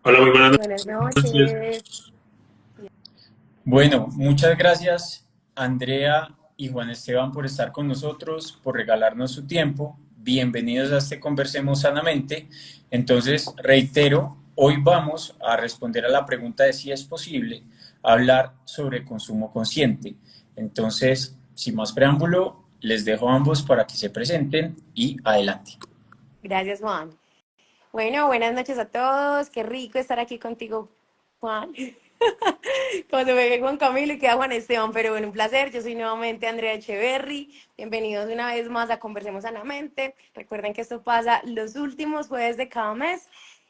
Hola, muy buenas Buenas noches. noches. Bueno, muchas gracias Andrea y Juan Esteban por estar con nosotros, por regalarnos su tiempo. Bienvenidos a este Conversemos Sanamente. Entonces, reitero, hoy vamos a responder a la pregunta de si es posible hablar sobre consumo consciente. Entonces, sin más preámbulo, les dejo a ambos para que se presenten y adelante. Gracias, Juan. Bueno, buenas noches a todos. Qué rico estar aquí contigo, Juan. Como se ve Juan Camilo y queda Juan Esteban, pero bueno, un placer. Yo soy nuevamente Andrea Echeverry. Bienvenidos una vez más a Conversemos Sanamente. Recuerden que esto pasa los últimos jueves de cada mes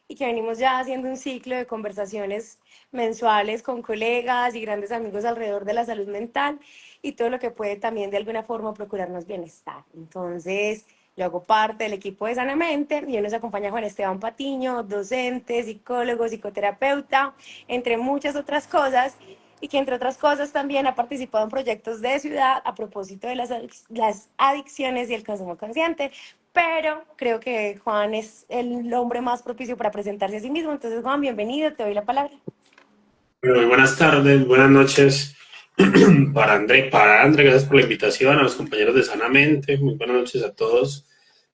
y que venimos ya haciendo un ciclo de conversaciones mensuales con colegas y grandes amigos alrededor de la salud mental y todo lo que puede también de alguna forma procurarnos bienestar. Entonces, yo hago parte del equipo de Sanamente y hoy nos acompaña Juan Esteban Patiño, docente, psicólogo, psicoterapeuta, entre muchas otras cosas, y que entre otras cosas también ha participado en proyectos de ciudad a propósito de las adicciones y el consumo consciente. Pero creo que Juan es el hombre más propicio para presentarse a sí mismo. Entonces, Juan, bienvenido, te doy la palabra. Bueno, muy buenas tardes, buenas noches para André, gracias por la invitación, a los compañeros de Sanamente, muy buenas noches a todos.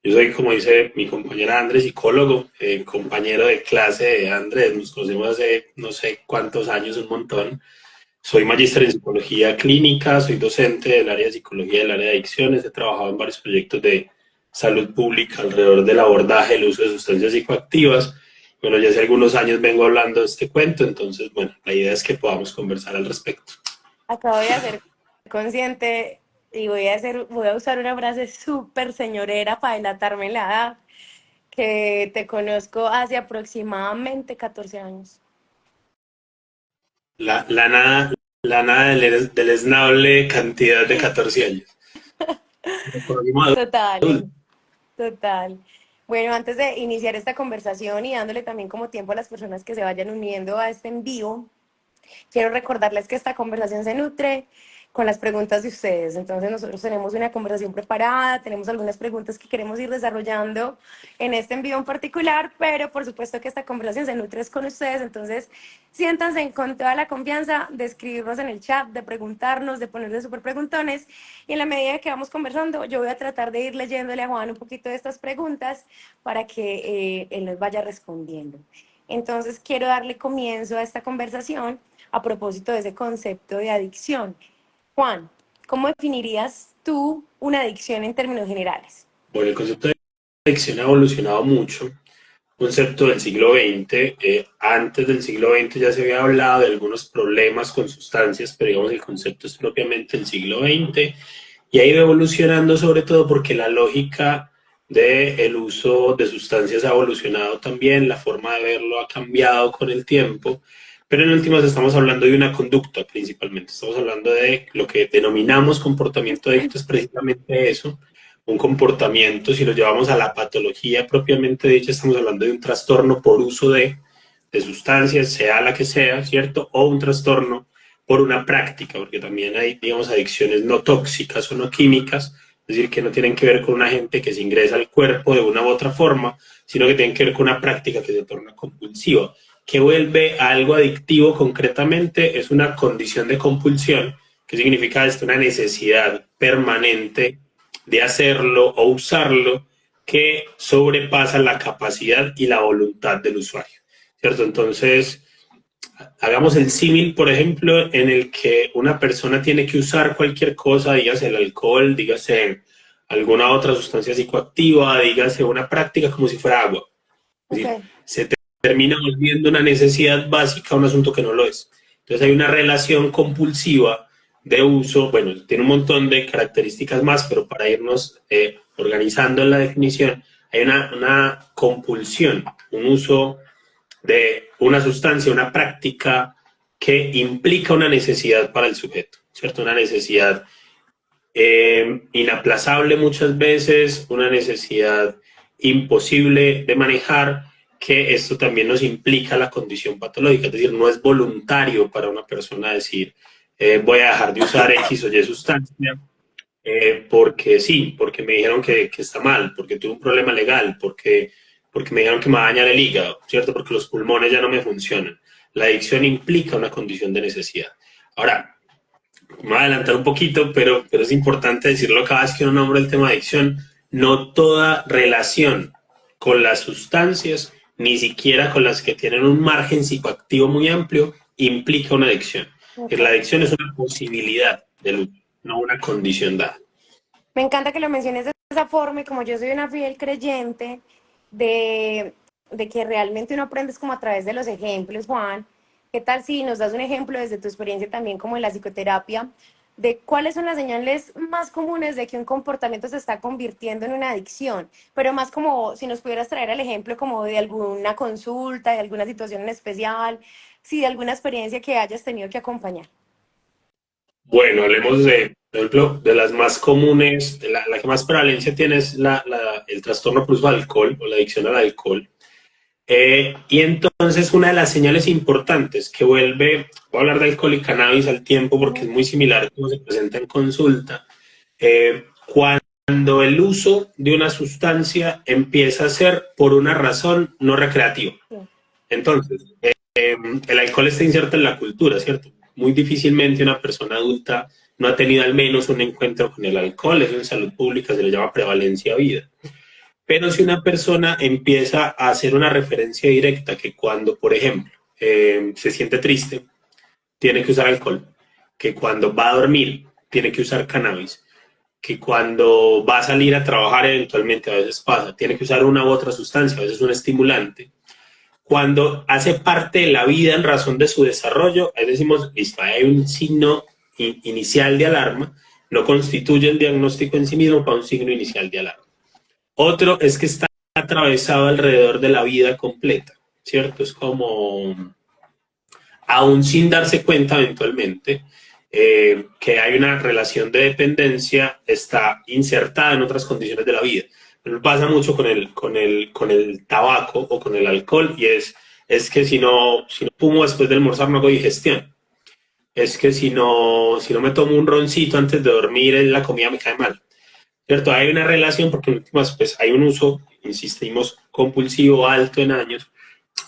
Yo soy, como dice mi compañera André, psicólogo, compañero de clase de Andrés, nos conocemos hace no sé cuántos años, un montón. Soy magíster en psicología clínica, soy docente del área de psicología del área de adicciones, he trabajado en varios proyectos de salud pública alrededor del abordaje del uso de sustancias psicoactivas. Bueno, ya hace algunos años vengo hablando de este cuento, entonces, bueno, la idea es que podamos conversar al respecto. Acabo de hacer consciente y voy a usar una frase súper señorera para delatarme la edad, que te conozco hace aproximadamente 14 años. La, la nada, la nada del esnable cantidad de 14 años. Nos conocimos Total, adultos. total. Bueno, antes de iniciar esta conversación y dándole también como tiempo a las personas que se vayan uniendo a este en vivo, quiero recordarles que esta conversación se nutre con las preguntas de ustedes. Entonces nosotros tenemos una conversación preparada, tenemos algunas preguntas que queremos ir desarrollando en este envío en particular, pero por supuesto que esta conversación se nutre con ustedes. Entonces siéntanse con toda la confianza de escribirnos en el chat, de preguntarnos, de ponerle súper preguntones. Y en la medida que vamos conversando, yo voy a tratar de ir leyéndole a Juan un poquito de estas preguntas para que él nos vaya respondiendo. Entonces quiero darle comienzo a esta conversación a propósito de ese concepto de adicción. Juan, ¿cómo definirías tú una adicción en términos generales? Bueno, el concepto de adicción ha evolucionado mucho. Concepto del siglo XX. Antes del siglo XX ya se había hablado de algunos problemas con sustancias, pero digamos el concepto es propiamente del siglo XX y ha ido evolucionando sobre todo porque la lógica del uso de sustancias ha evolucionado también, la forma de verlo ha cambiado con el tiempo, pero en últimas estamos hablando de una conducta principalmente, estamos hablando de lo que denominamos comportamiento adicto, es precisamente eso, un comportamiento, si lo llevamos a la patología propiamente dicha, estamos hablando de un trastorno por uso de sustancias, sea la que sea, ¿cierto? O un trastorno por una práctica, porque también hay, digamos, adicciones no tóxicas o no químicas, es decir, que no tienen que ver con un agente que se ingresa al cuerpo de una u otra forma, sino que tienen que ver con una práctica que se torna compulsiva. ¿Qué vuelve a algo adictivo concretamente? Es una condición de compulsión. ¿Qué significa esto? Una necesidad permanente de hacerlo o usarlo que sobrepasa la capacidad y la voluntad del usuario, ¿cierto? Entonces, hagamos el símil, por ejemplo, en el que una persona tiene que usar cualquier cosa, dígase el alcohol, dígase alguna otra sustancia psicoactiva, dígase una práctica como si fuera agua. Es Ok, decir, se termina volviendo una necesidad básica a un asunto que no lo es. Entonces hay una relación compulsiva de uso, bueno, tiene un montón de características más, pero para irnos organizando en la definición, hay una compulsión, un uso de una sustancia, una práctica que implica una necesidad para el sujeto, ¿cierto? Una necesidad inaplazable muchas veces, una necesidad imposible de manejar, que esto también nos implica la condición patológica, es decir, no es voluntario para una persona decir voy a dejar de usar X o Y sustancia porque sí, porque me dijeron que está mal, porque tuve un problema legal, porque porque me dijeron que me va a dañar el hígado, ¿cierto? Porque los pulmones ya no me funcionan. La adicción implica una condición de necesidad. Ahora, me voy a adelantar un poquito, pero es importante decirlo cada vez que uno nombra el tema de adicción. No toda relación con las sustancias, ni siquiera con las que tienen un margen psicoactivo muy amplio, implica una adicción. Ok. La adicción es una posibilidad del uso, no una condición dada. Me encanta que lo menciones de esa forma y como yo soy una fiel creyente de que realmente uno aprende es como a través de los ejemplos, Juan. ¿Qué tal si nos das un ejemplo desde tu experiencia también como en la psicoterapia de cuáles son las señales más comunes de que un comportamiento se está convirtiendo en una adicción? Pero más como si nos pudieras traer el ejemplo como de alguna consulta, de alguna situación en especial, si de alguna experiencia que hayas tenido que acompañar. Bueno, hablemos de, por ejemplo, de las más comunes, la que más prevalencia tiene es el trastorno por uso de alcohol o la adicción al alcohol. Y entonces una de las señales importantes que vuelve, voy a hablar de alcohol y cannabis al tiempo porque es Ujú. muy similar a cómo se presenta en consulta, cuando el uso de una sustancia empieza a ser por una razón no recreativa. Sí, Entonces, el alcohol está inserto en la cultura, ¿cierto? Muy difícilmente una persona adulta no ha tenido al menos un encuentro con el alcohol, eso en salud pública se le llama prevalencia a vida. Pero si una persona empieza a hacer una referencia directa que cuando, por ejemplo, se siente triste, tiene que usar alcohol, que cuando va a dormir, tiene que usar cannabis, que cuando va a salir a trabajar, eventualmente a veces pasa, tiene que usar una u otra sustancia, a veces un estimulante, cuando hace parte de la vida en razón de su desarrollo, ahí decimos, listo, hay un signo inicial de alarma, no constituye el diagnóstico en sí mismo para un signo inicial de alarma. Otro es que está atravesado alrededor de la vida completa, ¿cierto? Es como, aún sin darse cuenta eventualmente, que hay una relación de dependencia, está insertada en otras condiciones de la vida. Pero pasa mucho con el tabaco o con el alcohol y es que si no fumo después de almorzar no hago digestión. Es que si no me tomo un roncito antes de dormir, la comida me cae mal. ¿Cierto? Hay una relación porque en últimas pues hay un uso, insistimos, compulsivo alto en años,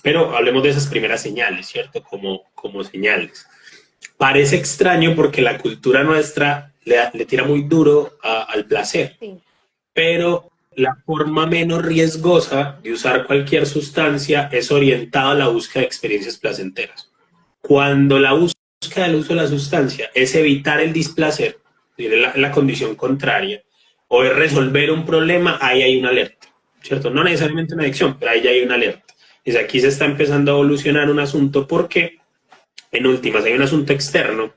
pero hablemos de esas primeras señales, ¿cierto? Como señales. Parece extraño porque la cultura nuestra le tira muy duro al placer, sí, pero la forma menos riesgosa de usar cualquier sustancia es orientada a la búsqueda de experiencias placenteras. Cuando la búsqueda del uso de la sustancia es evitar el displacer, es la condición contraria, o es resolver un problema, ahí hay una alerta, ¿cierto? No necesariamente una adicción, pero ahí ya hay una alerta. Y aquí se está empezando a evolucionar un asunto porque, en últimas, hay un asunto externo,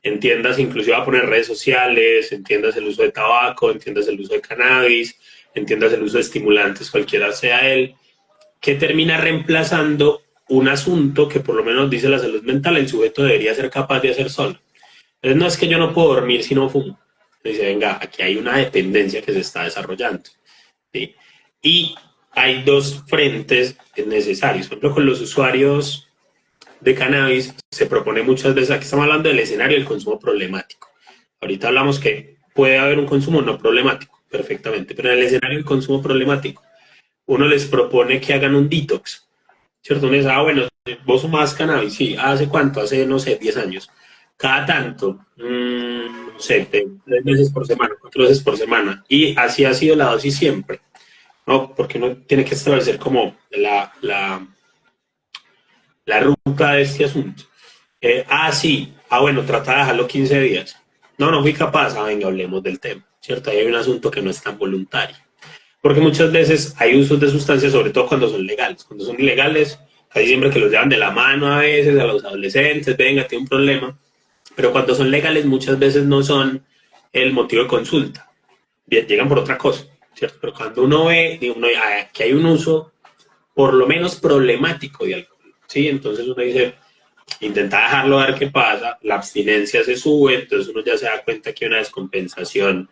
entiendas, inclusive a poner redes sociales, entiendas el uso de tabaco, entiendas el uso de cannabis, entiendas el uso de estimulantes, cualquiera sea él, que termina reemplazando un asunto que por lo menos dice la salud mental, el sujeto debería ser capaz de hacer solo. Entonces no es que yo no puedo dormir si no fumo. Dice, venga, aquí hay una dependencia que se está desarrollando. ¿Sí? Y hay dos frentes necesarios. Por ejemplo, con los usuarios de cannabis se propone muchas veces, aquí estamos hablando del escenario del consumo problemático. Ahorita hablamos que puede haber un consumo no problemático, perfectamente, pero en el escenario del consumo problemático, uno les propone que hagan un detox, ¿cierto? Uno dice, bueno, vos fumás cannabis, sí, ¿hace cuánto? Hace, no sé, 10 años. Cada tanto, no sé, 3 veces por semana, 4 veces por semana. Y así ha sido la dosis siempre, ¿no? Porque uno tiene que establecer como la ruta de este asunto. Sí, bueno, trata de dejarlo 15 días. No, no fui capaz, venga, hablemos del tema, ¿cierto? Ahí hay un asunto que no es tan voluntario. Porque muchas veces hay usos de sustancias, sobre todo cuando son legales. Cuando son ilegales, casi siempre que los llevan de la mano a veces a los adolescentes, venga, tiene un problema. Pero cuando son legales, muchas veces no son el motivo de consulta. Bien, llegan por otra cosa, ¿cierto? Pero cuando uno ve, que hay un uso por lo menos problemático de alcohol, ¿sí? Entonces uno dice, intenta dejarlo a ver qué pasa, la abstinencia se sube, entonces uno ya se da cuenta que hay una descompensación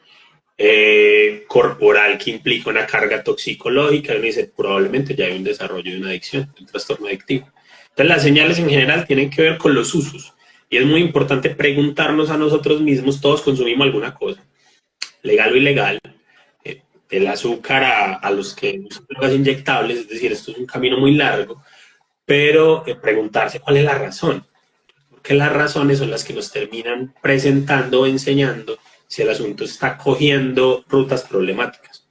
corporal que implica una carga toxicológica, y uno dice, probablemente ya hay un desarrollo de una adicción, un trastorno adictivo. Entonces las señales en general tienen que ver con los usos, y es muy importante preguntarnos a nosotros mismos, todos consumimos alguna cosa, legal o ilegal, del azúcar a los que usan drogas inyectables, es decir, esto es un camino muy largo, pero preguntarse cuál es la razón, porque las razones son las que nos terminan presentando o enseñando si el asunto está cogiendo rutas problemáticas.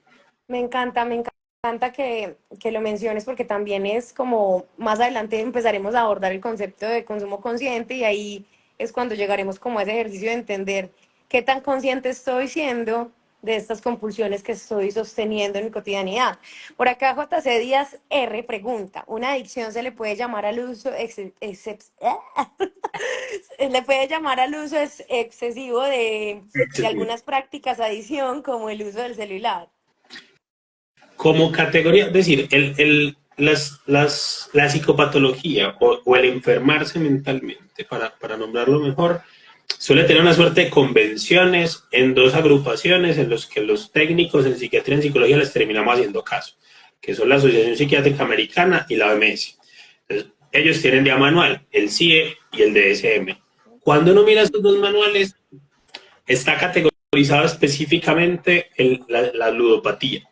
Me encanta que lo menciones porque también es como más adelante empezaremos a abordar el concepto de consumo consciente y ahí es cuando llegaremos como a ese ejercicio de entender qué tan consciente estoy siendo de estas compulsiones que estoy sosteniendo en mi cotidianidad. Por acá JC Díaz R pregunta, ¿una adicción se le puede llamar al uso le puede llamar al uso excesivo de algunas prácticas de adición como el uso del celular? Como categoría, es decir, la psicopatología o el enfermarse mentalmente, para nombrarlo mejor, suele tener una suerte de convenciones en dos agrupaciones en los que los técnicos en psiquiatría y en psicología les terminamos haciendo caso, que son la Asociación Psiquiátrica Americana y la OMS. Entonces, ellos tienen ya manual, el CIE y el DSM. Cuando uno mira estos dos manuales, está categorizado específicamente la ludopatía,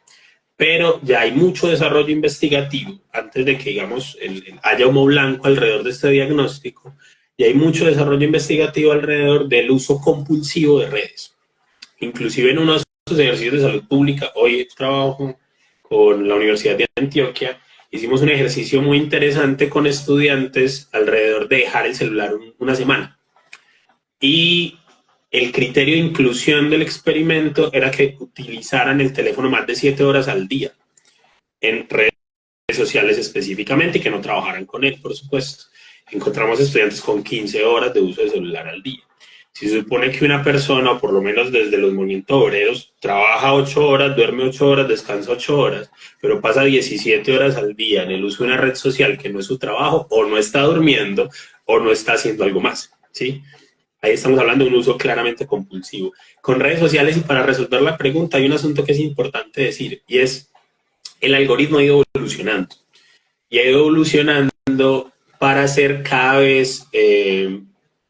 pero ya hay mucho desarrollo investigativo antes de que, digamos, haya humo blanco alrededor de este diagnóstico, y hay mucho desarrollo investigativo alrededor del uso compulsivo de redes. Inclusive en uno de esos ejercicios de salud pública, hoy trabajo con la Universidad de Antioquia, hicimos un ejercicio muy interesante con estudiantes alrededor de dejar el celular una semana. Y el criterio de inclusión del experimento era que utilizaran el teléfono más de 7 horas al día en redes sociales específicamente y que no trabajaran con él, por supuesto. Encontramos estudiantes con 15 horas de uso de celular al día. Si se supone que una persona, o por lo menos desde los movimientos obreros, trabaja 8 horas, duerme 8 horas, descansa 8 horas, pero pasa 17 horas al día en el uso de una red social que no es su trabajo, o no está durmiendo, o no está haciendo algo más, ¿sí? Ahí estamos hablando de un uso claramente compulsivo. Con redes sociales, y para resolver la pregunta, hay un asunto que es importante decir, y es el algoritmo ha ido evolucionando. Y ha ido evolucionando para ser cada vez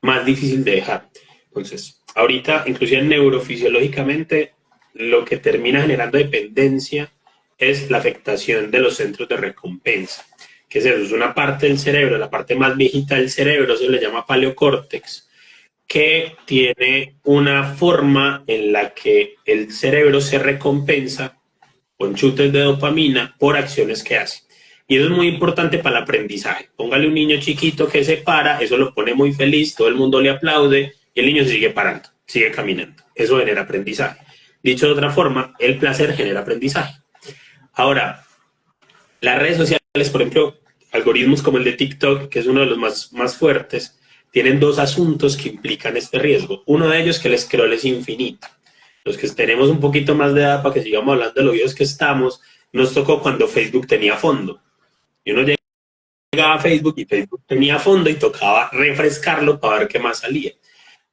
más difícil de dejar. Entonces, ahorita, inclusive neurofisiológicamente, lo que termina generando dependencia es la afectación de los centros de recompensa. Que es eso? Es una parte del cerebro, la parte más viejita del cerebro, se le llama paleocórtex, que tiene una forma en la que el cerebro se recompensa con chutes de dopamina por acciones que hace. Y eso es muy importante para el aprendizaje. Póngale un niño chiquito que se para, eso lo pone muy feliz, todo el mundo le aplaude y el niño se sigue parando, sigue caminando. Eso genera aprendizaje. Dicho de otra forma, el placer genera aprendizaje. Ahora, las redes sociales, por ejemplo, algoritmos como el de TikTok, que es uno de los más fuertes, tienen dos asuntos que implican este riesgo. Uno de ellos, que el scroll es infinito. Los que tenemos un poquito más de edad, para que sigamos hablando de los videos que estamos, nos tocó cuando Facebook tenía fondo. Y uno llegaba a Facebook y Facebook tenía fondo y tocaba refrescarlo para ver qué más salía.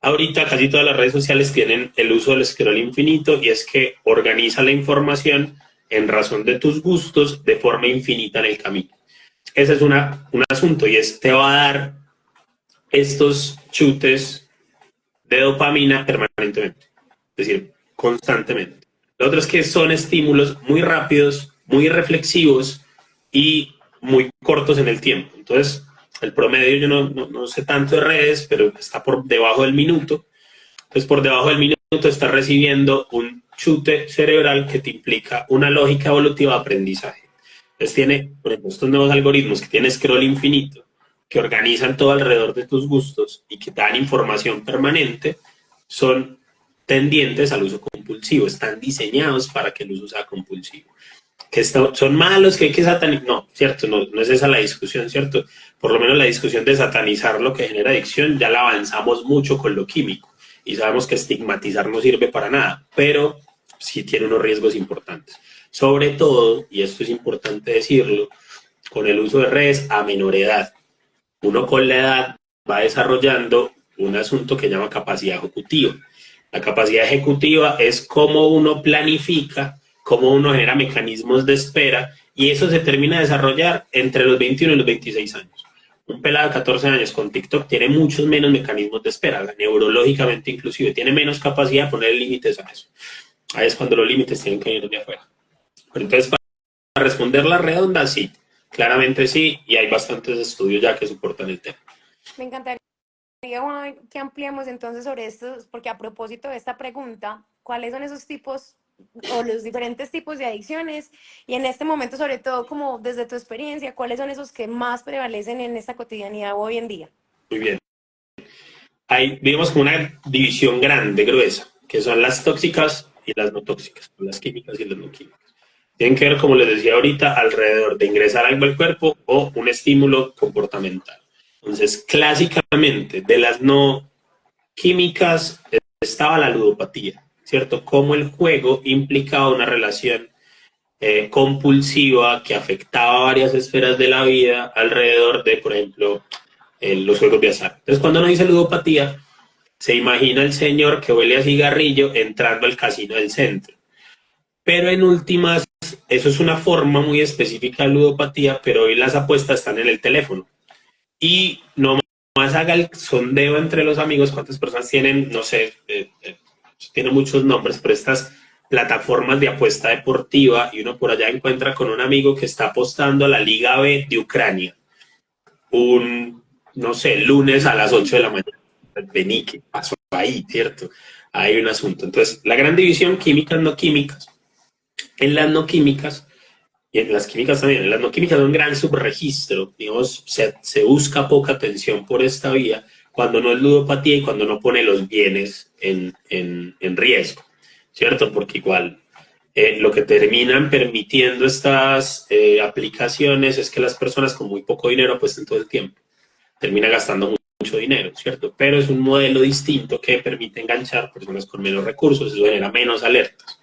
Ahorita casi todas las redes sociales tienen el uso del scroll infinito, y es que organiza la información en razón de tus gustos de forma infinita en el camino. Ese es un asunto, y te va a dar estos chutes de dopamina permanentemente, es decir, constantemente. Lo otro es que son estímulos muy rápidos, muy reflexivos y muy cortos en el tiempo. Entonces, el promedio, yo no sé tanto de redes, pero está por debajo del minuto. Entonces, por debajo del minuto estás recibiendo un chute cerebral que te implica una lógica evolutiva de aprendizaje. Entonces, tiene, por ejemplo, estos nuevos algoritmos que tienen scroll infinito, que organizan todo alrededor de tus gustos y que te dan información permanente, son tendientes al uso compulsivo, están diseñados para que el uso sea compulsivo. Que son malos, que hay que satanizar, no, cierto, no es esa la discusión, cierto, por lo menos la discusión de satanizar lo que genera adicción ya la avanzamos mucho con lo químico y sabemos que estigmatizar no sirve para nada, pero sí tiene unos riesgos importantes, sobre todo, y esto es importante decirlo, con el uso de redes a menor edad. Uno con la edad va desarrollando un asunto que llama capacidad ejecutiva. La capacidad ejecutiva es cómo uno planifica, cómo uno genera mecanismos de espera, y eso se termina de desarrollar entre los 21 y los 26 años. Un pelado de 14 años con TikTok tiene muchos menos mecanismos de espera, neurológicamente inclusive, tiene menos capacidad de poner límites a eso. Ahí es cuando los límites tienen que venir de afuera. Pero entonces, para responder la redonda, sí, claramente sí, y hay bastantes estudios ya que soportan el tema. Me encantaría, Juan, que ampliemos entonces sobre esto, porque a propósito de esta pregunta, ¿cuáles son esos tipos o los diferentes tipos de adicciones? Y en este momento, sobre todo, como desde tu experiencia, ¿cuáles son esos que más prevalecen en esta cotidianidad hoy en día? Muy bien. Hay, digamos, como una división grande, gruesa, que son las tóxicas y las no tóxicas, las químicas y las no químicas. Tienen que ver, como les decía ahorita, alrededor de ingresar algo al cuerpo o un estímulo comportamental. Entonces, clásicamente, de las no químicas estaba la ludopatía, ¿cierto? Como el juego implicaba una relación compulsiva que afectaba varias esferas de la vida alrededor de, por ejemplo, los juegos de azar. Entonces, cuando uno dice ludopatía, se imagina el señor que huele a cigarrillo entrando al casino del centro. Pero en últimas, eso es una forma muy específica de ludopatía, pero hoy las apuestas están en el teléfono. Y no más haga el sondeo entre los amigos, cuántas personas tienen, no sé, tiene muchos nombres, pero estas plataformas de apuesta deportiva, y uno por allá encuentra con un amigo que está apostando a la Liga B de Ucrania, un, no sé, lunes a las 8 de la mañana. Vení, ¿qué pasó ahí, cierto? Hay un asunto. Entonces, la gran división, químicas, no químicas. En las no químicas, y en las químicas también, en las no químicas hay un gran subregistro, digamos, se busca poca atención por esta vía cuando no es ludopatía y cuando no pone los bienes en riesgo, ¿cierto? Porque igual lo que terminan permitiendo estas aplicaciones es que las personas con muy poco dinero apuesten todo el tiempo, terminan gastando mucho dinero, ¿cierto? Pero es un modelo distinto que permite enganchar personas con menos recursos, eso genera menos alertas.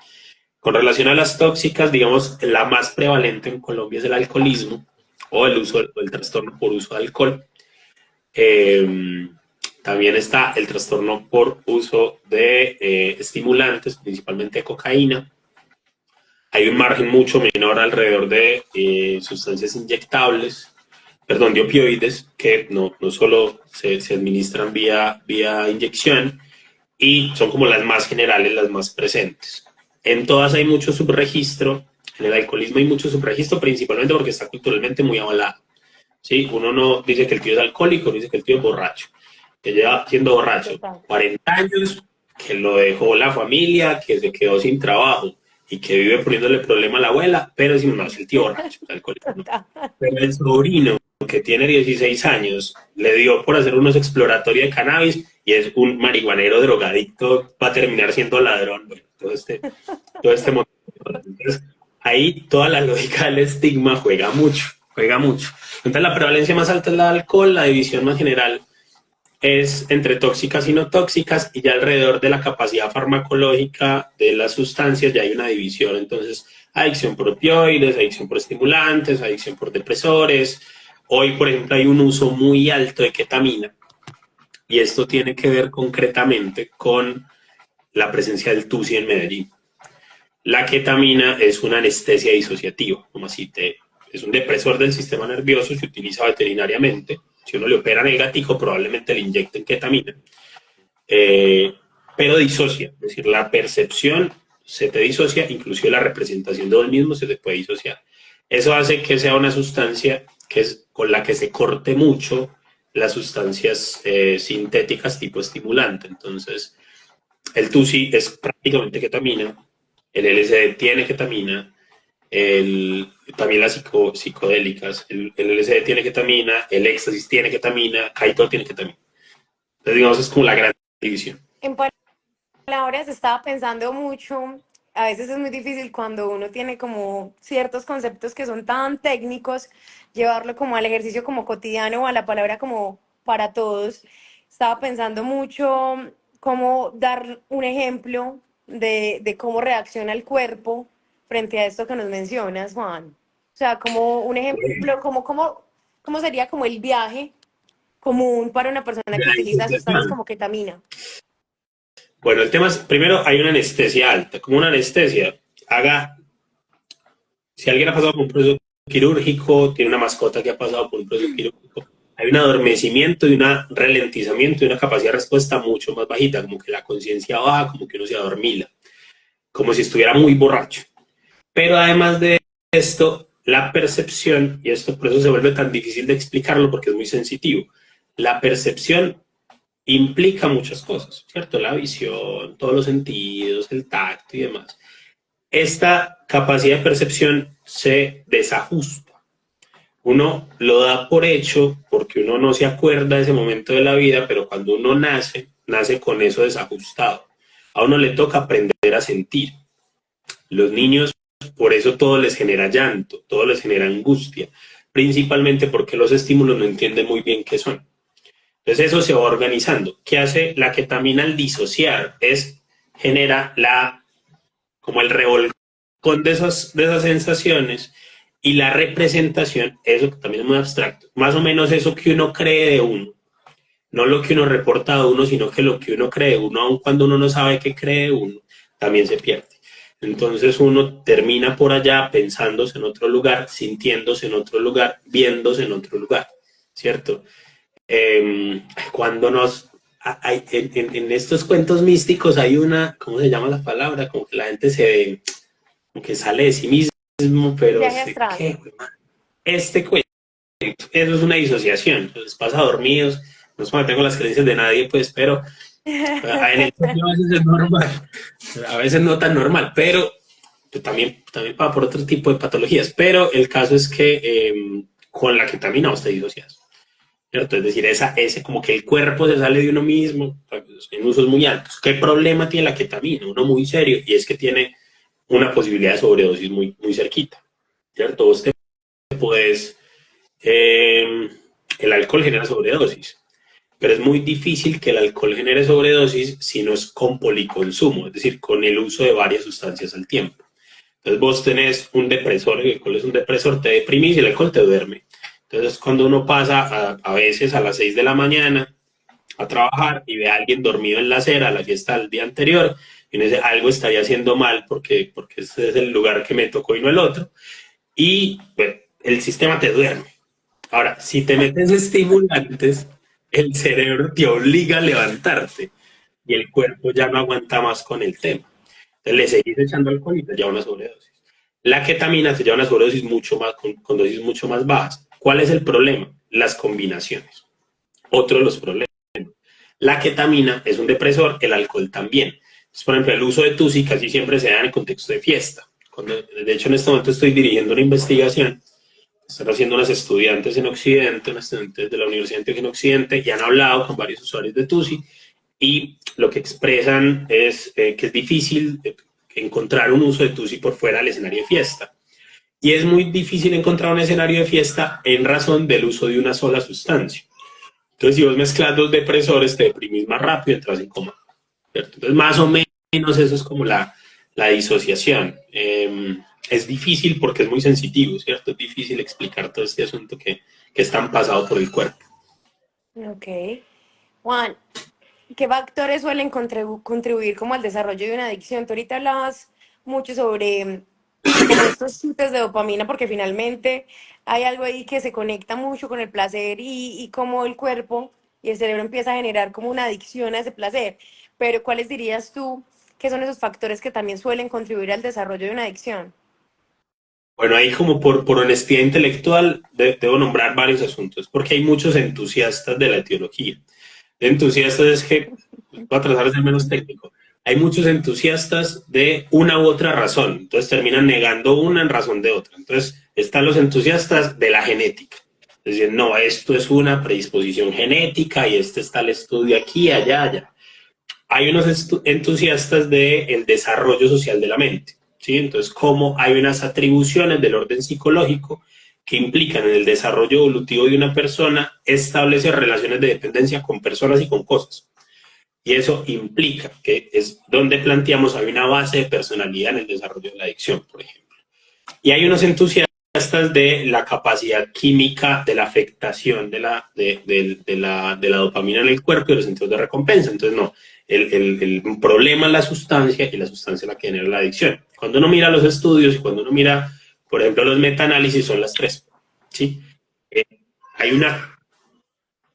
Con relación a las tóxicas, digamos, la más prevalente en Colombia es el alcoholismo o el uso o el trastorno por uso de alcohol. Eh, También está el trastorno por uso de estimulantes, principalmente cocaína. Hay un margen mucho menor alrededor de sustancias inyectables, perdón, de opioides, que no solo se administran vía inyección, y son como las más generales, las más presentes. En todas hay mucho subregistro, en el alcoholismo hay mucho subregistro, principalmente porque está culturalmente muy avalado. ¿Sí? Uno no dice que el tío es alcohólico, no dice que el tío es borracho, que lleva siendo borracho Total. 40 años, que lo dejó la familia, que se quedó sin trabajo y que vive poniéndole problema a la abuela, pero si no es el tío borracho, el alcohólico no. Total. Pero el sobrino, que tiene 16 años, le dio por hacer unos exploratorios de cannabis y es un marihuanero drogadicto, va a terminar siendo ladrón. Bueno, todo este montón. Entonces, ahí toda la lógica del estigma juega mucho, juega mucho. Entonces, la prevalencia más alta es la de alcohol, la división más general es entre tóxicas y no tóxicas, y ya alrededor de la capacidad farmacológica de las sustancias ya hay una división. Entonces, adicción por opioides, adicción por estimulantes, adicción por depresores. Hoy, por ejemplo, hay un uso muy alto de ketamina, y esto tiene que ver concretamente con la presencia del TUSI en Medellín. La ketamina es una anestesia disociativa, como así es un depresor del sistema nervioso, se utiliza veterinariamente. Si uno le operan el gatico, probablemente le inyecten ketamina, pero disocia, es decir, la percepción se te disocia, inclusive la representación de vos mismo se te puede disociar. Eso hace que sea una sustancia que es, con la que se corte mucho las sustancias sintéticas tipo estimulante. Entonces, el TUSI es prácticamente ketamina, el LSD tiene ketamina, también las psicodélicas, el LSD tiene ketamina, el éxtasis tiene ketamina, Kaito tiene ketamina. Entonces, digamos, es como la gran división. En palabras, estaba pensando mucho, a veces es muy difícil cuando uno tiene como ciertos conceptos que son tan técnicos, llevarlo como al ejercicio como cotidiano o a la palabra como para todos. Estaba pensando mucho cómo dar un ejemplo de cómo reacciona el cuerpo frente a esto que nos mencionas, Juan. O sea, como un ejemplo, cómo sería como el viaje común para una persona que utiliza sustancias como ketamina. Bueno, el tema es, primero hay una anestesia alta, como una anestesia. Si alguien ha pasado por un proceso quirúrgico, tiene una mascota que ha pasado por un proceso quirúrgico, hay un adormecimiento y un ralentizamiento y una capacidad de respuesta mucho más bajita, como que la conciencia baja, como que uno se adormila. como si estuviera muy borracho. Pero además de esto, la percepción, y esto por eso se vuelve tan difícil de explicarlo porque es muy sensitivo, la percepción implica muchas cosas, ¿cierto? La visión, todos los sentidos, el tacto y demás. Esta capacidad de percepción se desajusta. Uno lo da por hecho porque uno no se acuerda de ese momento de la vida, pero cuando uno nace, nace con eso desajustado. A uno le toca aprender a sentir. Los niños, por eso todo les genera llanto, todo les genera angustia, principalmente porque los estímulos no entienden muy bien qué son. Entonces eso se va organizando. ¿Qué hace la ketamina al disociar? Genera como el revolcón de esas sensaciones y la representación, eso que también es muy abstracto, más o menos eso que uno cree de uno, no lo que uno reporta de uno, sino que lo que uno cree de uno, aun cuando uno no sabe qué cree de uno, también se pierde. Entonces uno termina por allá pensándose en otro lugar, sintiéndose en otro lugar, viéndose en otro lugar, ¿cierto? Cuando en estos cuentos místicos hay una, ¿cómo se llama la palabra? Como que la gente se ve, como que sale de sí mismo, pero Viaje sé astral. qué, este cuento, eso es una disociación, entonces pasa dormidos, no es como tengo las creencias de nadie, pues, pero en el sueño a veces es normal, a veces no tan normal, pero también va por otro tipo de patologías, pero el caso es que con la ketamina vos te disocias, ¿cierto? Es decir, ese como que el cuerpo se sale de uno mismo en usos muy altos. ¿Qué problema tiene la ketamina? Uno muy serio, y es que tiene una posibilidad de sobredosis muy, muy cerquita, ¿cierto? Vos te puedes, el alcohol genera sobredosis, pero es muy difícil que el alcohol genere sobredosis si no es con policonsumo, es decir, con el uso de varias sustancias al tiempo. Entonces vos tenés un depresor, el alcohol es un depresor, te deprimís y el alcohol te duerme. Entonces cuando uno pasa a veces a las 6 de la mañana a trabajar y ve a alguien dormido en la acera, la fiesta del día anterior, y uno dice, algo estaría haciendo mal porque ese es el lugar que me tocó y no el otro, y bueno, el sistema te duerme. Ahora, si te metes estimulantes, el cerebro te obliga a levantarte y el cuerpo ya no aguanta más con el tema. Entonces le seguís echando alcohol y te lleva una sobredosis. La ketamina te lleva una sobredosis mucho más, con dosis mucho más bajas. ¿Cuál es el problema? Las combinaciones. Otro de los problemas. La ketamina es un depresor, el alcohol también. Entonces, por ejemplo, el uso de TUSI casi siempre se da en el contexto de fiesta. De hecho, en este momento estoy dirigiendo una investigación. Están haciendo unos estudiantes en Occidente, unos estudiantes de la Universidad de Antioquia en Occidente, y han hablado con varios usuarios de TUSI, y lo que expresan es que es difícil encontrar un uso de TUSI por fuera del escenario de fiesta. Y es muy difícil encontrar un escenario de fiesta en razón del uso de una sola sustancia. Entonces, si vos mezclas dos depresores, te deprimís más rápido y entras en coma, ¿cierto? Entonces, más o menos eso es como la disociación. Es difícil porque es muy sensitivo, ¿cierto? Es difícil explicar todo este asunto que es tan pasado por el cuerpo. Ok. Juan, ¿qué factores suelen contribuir como al desarrollo de una adicción? Tú ahorita hablabas mucho sobre como estos chutes de dopamina, porque finalmente hay algo ahí que se conecta mucho con el placer y como el cuerpo y el cerebro empieza a generar como una adicción a ese placer. Pero ¿cuáles dirías tú que son esos factores que también suelen contribuir al desarrollo de una adicción? Bueno, ahí como por honestidad intelectual debo nombrar varios asuntos, porque hay muchos entusiastas de la etiología. Entusiastas es que, voy a tratar de ser menos técnico, hay muchos entusiastas de una u otra razón, entonces terminan negando una en razón de otra. Entonces están los entusiastas de la genética, es decir, no, esto es una predisposición genética y este está el estudio aquí, allá, allá. Hay unos entusiastas del desarrollo social de la mente, ¿sí? Entonces, cómo hay unas atribuciones del orden psicológico que implican en el desarrollo evolutivo de una persona establecer relaciones de dependencia con personas y con cosas. Y eso implica que es donde planteamos hay una base de personalidad en el desarrollo de la adicción, por ejemplo. Y hay unos entusiastas de la capacidad química de la afectación de la dopamina en el cuerpo y los sentidos de recompensa. Entonces, no, el problema es la sustancia y la sustancia es la que genera la adicción. Cuando uno mira los estudios y cuando uno mira, por ejemplo, los metaanálisis, son las tres. ¿Sí? Eh, Hay una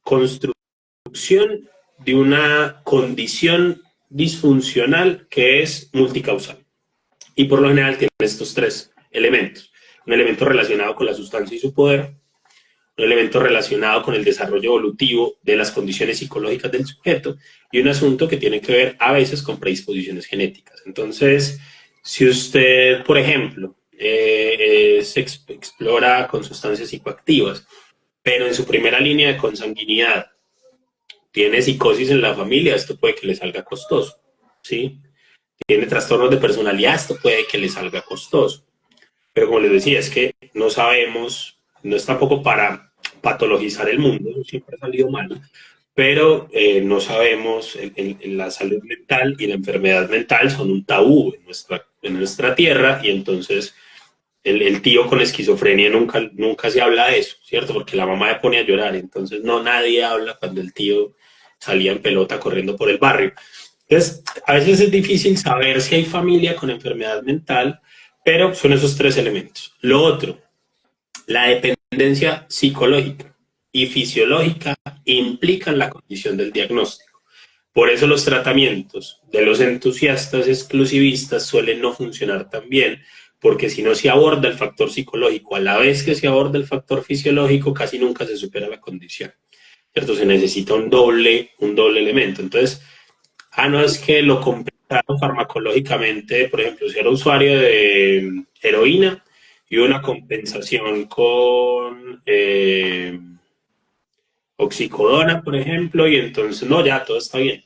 construcción de una condición disfuncional que es multicausal. y por lo general tienen estos tres elementos. Un elemento relacionado con la sustancia y su poder, un elemento relacionado con el desarrollo evolutivo de las condiciones psicológicas del sujeto y un asunto que tiene que ver a veces con predisposiciones genéticas. Entonces, si usted, por ejemplo, se explora con sustancias psicoactivas, pero en su primera línea de consanguinidad tiene psicosis en la familia, esto puede que le salga costoso, ¿sí? Tiene trastornos de personalidad, esto puede que le salga costoso. Pero como les decía, es que no sabemos, no es tampoco para patologizar el mundo, eso siempre ha salido mal, pero no sabemos, la salud mental y la enfermedad mental son un tabú en nuestra tierra, y entonces el tío con esquizofrenia nunca se habla de eso, ¿cierto? Porque la mamá le pone a llorar, entonces no, nadie habla cuando el tío salía en pelota corriendo por el barrio. Entonces, a veces es difícil saber si hay familia con enfermedad mental, pero son esos tres elementos. Lo otro, la dependencia psicológica y fisiológica implican la condición del diagnóstico. Por eso los tratamientos de los entusiastas exclusivistas suelen no funcionar tan bien, porque si no se aborda el factor psicológico a la vez que se aborda el factor fisiológico, casi nunca se supera la condición, ¿cierto? Se necesita un doble elemento. Entonces, no es que lo compensaron farmacológicamente, por ejemplo, si era usuario de heroína y una compensación con oxicodona, por ejemplo, y entonces, no, ya todo está bien.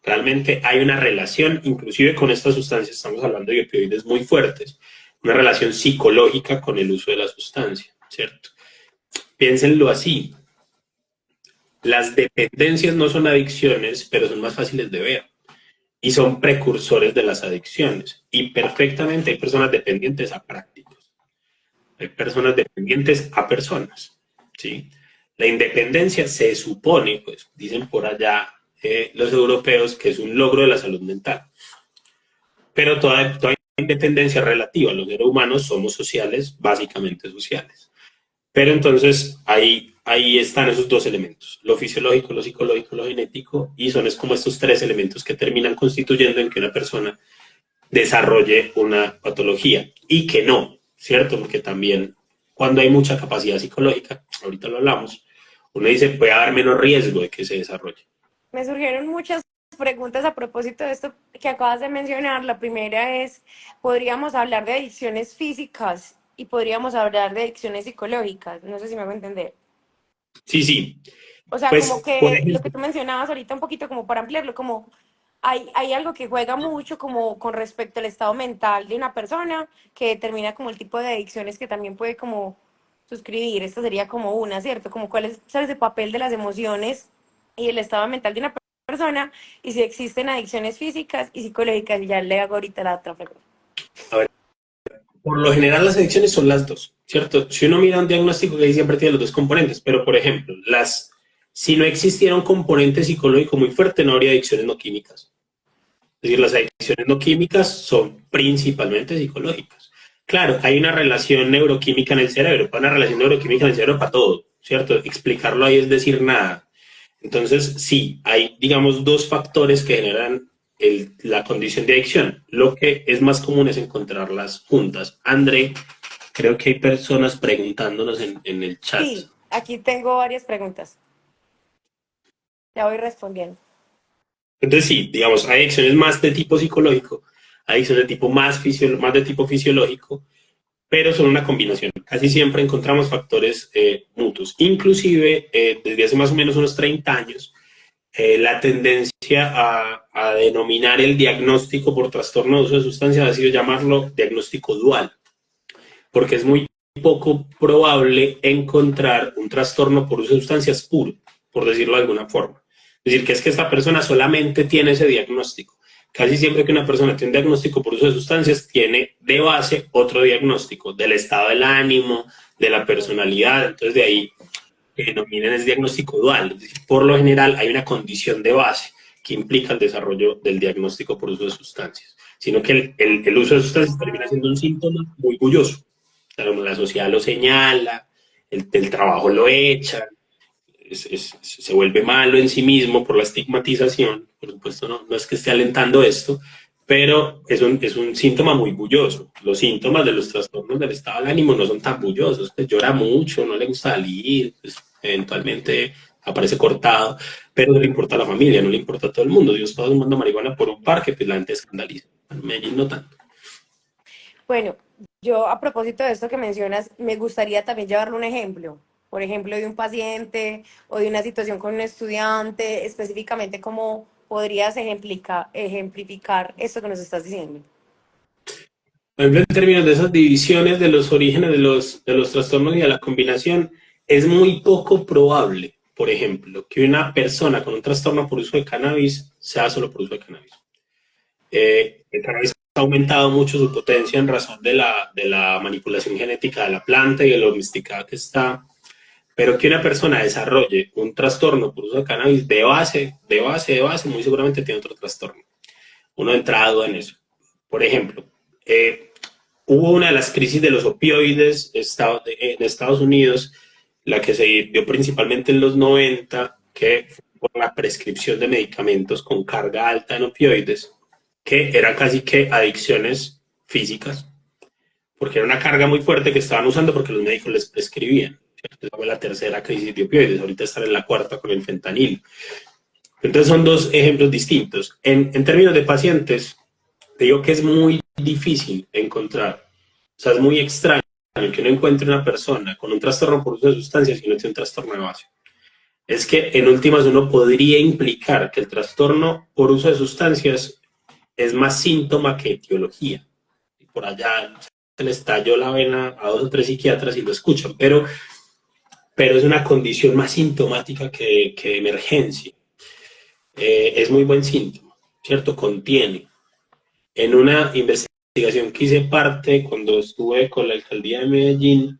Realmente hay una relación, inclusive con estas sustancias, estamos hablando de opioides muy fuertes, una relación psicológica con el uso de la sustancia, ¿cierto? Piénsenlo así, las dependencias no son adicciones, pero son más fáciles de ver y son precursores de las adicciones. Y perfectamente hay personas dependientes a prácticos, hay personas dependientes a personas, ¿sí? La independencia se supone, pues dicen por allá los europeos, que es un logro de la salud mental. Pero toda independencia es relativa. Los seres humanos somos sociales, básicamente sociales. Pero entonces ahí están esos dos elementos, lo fisiológico, lo psicológico, lo genético, y son es como estos tres elementos que terminan constituyendo en que una persona desarrolle una patología y que no, ¿cierto? Porque también cuando hay mucha capacidad psicológica, ahorita lo hablamos, uno dice puede haber menos riesgo de que se desarrolle. Me surgieron muchas preguntas a propósito de esto que acabas de mencionar. La primera es, ¿podríamos hablar de adicciones físicas y podríamos hablar de adicciones psicológicas? No sé si me hago entender. Sí, sí, O sea, como pues por que lo que ejemplo, tú mencionabas ahorita un poquito como para ampliarlo, como hay algo que juega mucho como con respecto al estado mental de una persona que determina como el tipo de adicciones que también puede como suscribir. Esta sería como una, ¿cierto? Como cuál es el papel de las emociones y el estado mental de una persona y si existen adicciones físicas y psicológicas. Y ya le hago ahorita la otra pregunta. a ver, por lo general las adicciones son las dos, ¿cierto? Si uno mira un diagnóstico que ahí siempre tiene los dos componentes, pero por ejemplo, si no existiera un componente psicológico muy fuerte, no habría adicciones no químicas. Es decir, las adicciones no químicas son principalmente psicológicas. Claro, hay una relación neuroquímica en el cerebro, una relación neuroquímica en el cerebro para todo, ¿cierto? Explicarlo ahí es decir nada. Entonces, sí, hay, digamos, dos factores que generan la condición de adicción. Lo que es más común es encontrarlas juntas. André, creo que hay personas preguntándonos en el chat. Sí, aquí tengo varias preguntas. Ya voy respondiendo. Entonces, sí, digamos, hay adicciones más de tipo psicológico, hay adicciones de tipo más de tipo fisiológico, pero son una combinación. Casi siempre encontramos factores mutuos. Inclusive, desde hace más o menos unos 30 años, la tendencia a denominar el diagnóstico por trastorno de uso de sustancias ha sido llamarlo diagnóstico dual, porque es muy poco probable encontrar un trastorno por uso de sustancias puro, por decirlo de alguna forma. Es decir, que es que esta persona solamente tiene ese diagnóstico. Casi siempre que una persona tiene un diagnóstico por uso de sustancias, tiene de base otro diagnóstico del estado del ánimo, de la personalidad. Entonces, de ahí que denominan es diagnóstico dual. Es decir, por lo general hay una condición de base que implica el desarrollo del diagnóstico por uso de sustancias, sino que el uso de sustancias termina siendo un síntoma muy bulloso. La sociedad lo señala, el trabajo lo echa, se vuelve malo en sí mismo por la estigmatización. Por supuesto, no es que esté alentando esto, pero es un síntoma muy bulloso. Los síntomas de los trastornos del estado del ánimo no son tan bullosos, pues llora mucho, no le gusta salir, pues eventualmente aparece cortado, pero no le importa a la familia, no le importa a todo el mundo. Dios estaba fumando marihuana por un parque, pues la gente escandaliza. En Medellín no tanto. Bueno, yo a propósito de esto que mencionas, me gustaría también llevarle un ejemplo. Por ejemplo, de un paciente o de una situación con un estudiante, específicamente cómo podrías ejemplificar esto que nos estás diciendo. Por ejemplo, en términos de esas divisiones de los orígenes de los trastornos y de la combinación, es muy poco probable, por ejemplo, que una persona con un trastorno por uso de cannabis sea solo por uso de cannabis. El cannabis ha aumentado mucho su potencia en razón de la manipulación genética de la planta y de lo domesticada que está, pero que una persona desarrolle un trastorno por uso de cannabis de base, muy seguramente tiene otro trastorno. Uno ha entrado en eso. Por ejemplo, hubo una de las crisis de los opioides en Estados Unidos, la que se dio principalmente en los 90, que fue por la prescripción de medicamentos con carga alta en opioides, que eran casi que adicciones físicas, porque era una carga muy fuerte que estaban usando porque los médicos les prescribían. ¿Cierto? Esa fue la tercera crisis de opioides, ahorita están en la cuarta con el fentanil. Entonces son dos ejemplos distintos. En términos de pacientes, te digo que es muy difícil encontrar, o sea, es muy extraño que uno encuentre una persona con un trastorno por uso de sustancias y no tiene un trastorno de base. Es que en últimas uno podría implicar que el trastorno por uso de sustancias es más síntoma que etiología. Y por allá se le estalló la vena a 2 o 3 psiquiatras y lo escuchan, pero es una condición más sintomática que emergencia. Es muy buen síntoma, ¿cierto? Contiene. En una investigación que hice parte cuando estuve con la alcaldía de Medellín,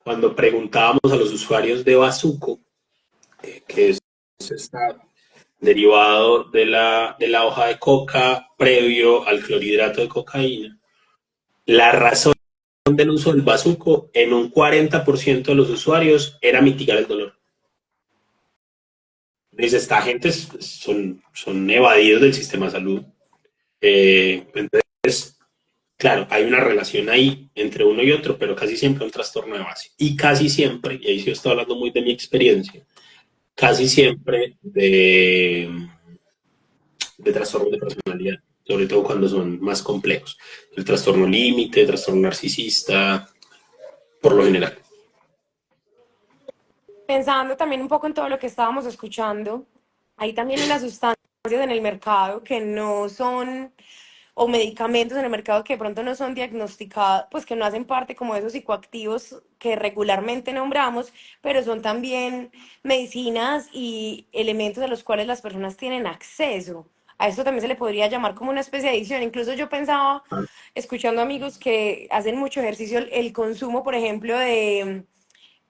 cuando preguntábamos a los usuarios de bazuco, que es esta derivado de la hoja de coca previo al clorhidrato de cocaína, la razón del uso del bazuco en un 40% de los usuarios era mitigar el dolor. Dice, esta gente son evadidos del sistema de salud. Entonces, claro, hay una relación ahí entre uno y otro, pero casi siempre un trastorno de base. Y casi siempre, y ahí sí estoy hablando muy de mi experiencia, casi siempre de trastornos de personalidad, sobre todo cuando son más complejos. El trastorno límite, el trastorno narcisista, por lo general. Pensando también un poco en todo lo que estábamos escuchando, hay también unas sustancias en el mercado que no son, o medicamentos en el mercado que de pronto no son diagnosticados, pues que no hacen parte como de esos psicoactivos que regularmente nombramos, pero son también medicinas y elementos a los cuales las personas tienen acceso. A esto también se le podría llamar como una especie de adicción. Incluso yo pensaba, escuchando amigos que hacen mucho ejercicio, el consumo, por ejemplo, de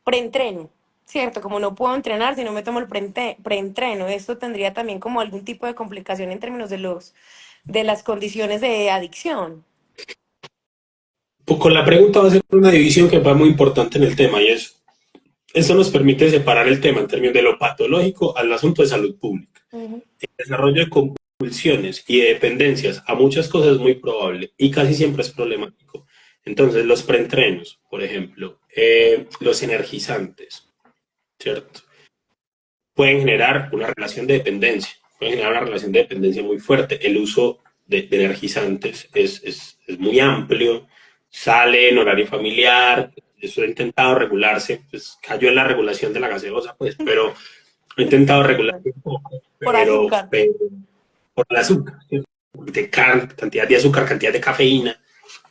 preentreno, ¿cierto? Como no puedo entrenar si no me tomo el preentreno, esto tendría también como algún tipo de complicación en términos de las condiciones de adicción. Pues con la pregunta va a ser una división que va muy importante en el tema y eso nos permite separar el tema en términos de lo patológico al asunto de salud pública. Uh-huh. El desarrollo de compulsiones y de dependencias a muchas cosas es muy probable y casi siempre es problemático. Entonces, los preentrenos, por ejemplo, los energizantes, ¿cierto? Pueden generar una relación de dependencia, pueden generar una relación de dependencia muy fuerte. El uso de energizantes es muy amplio, sale en horario familiar, eso he intentado regularse, pues cayó en la regulación de la gaseosa, pues, pero he intentado regularse un poco, Por azúcar. pero por el azúcar, ¿sí? De cantidad de azúcar, cantidad de cafeína.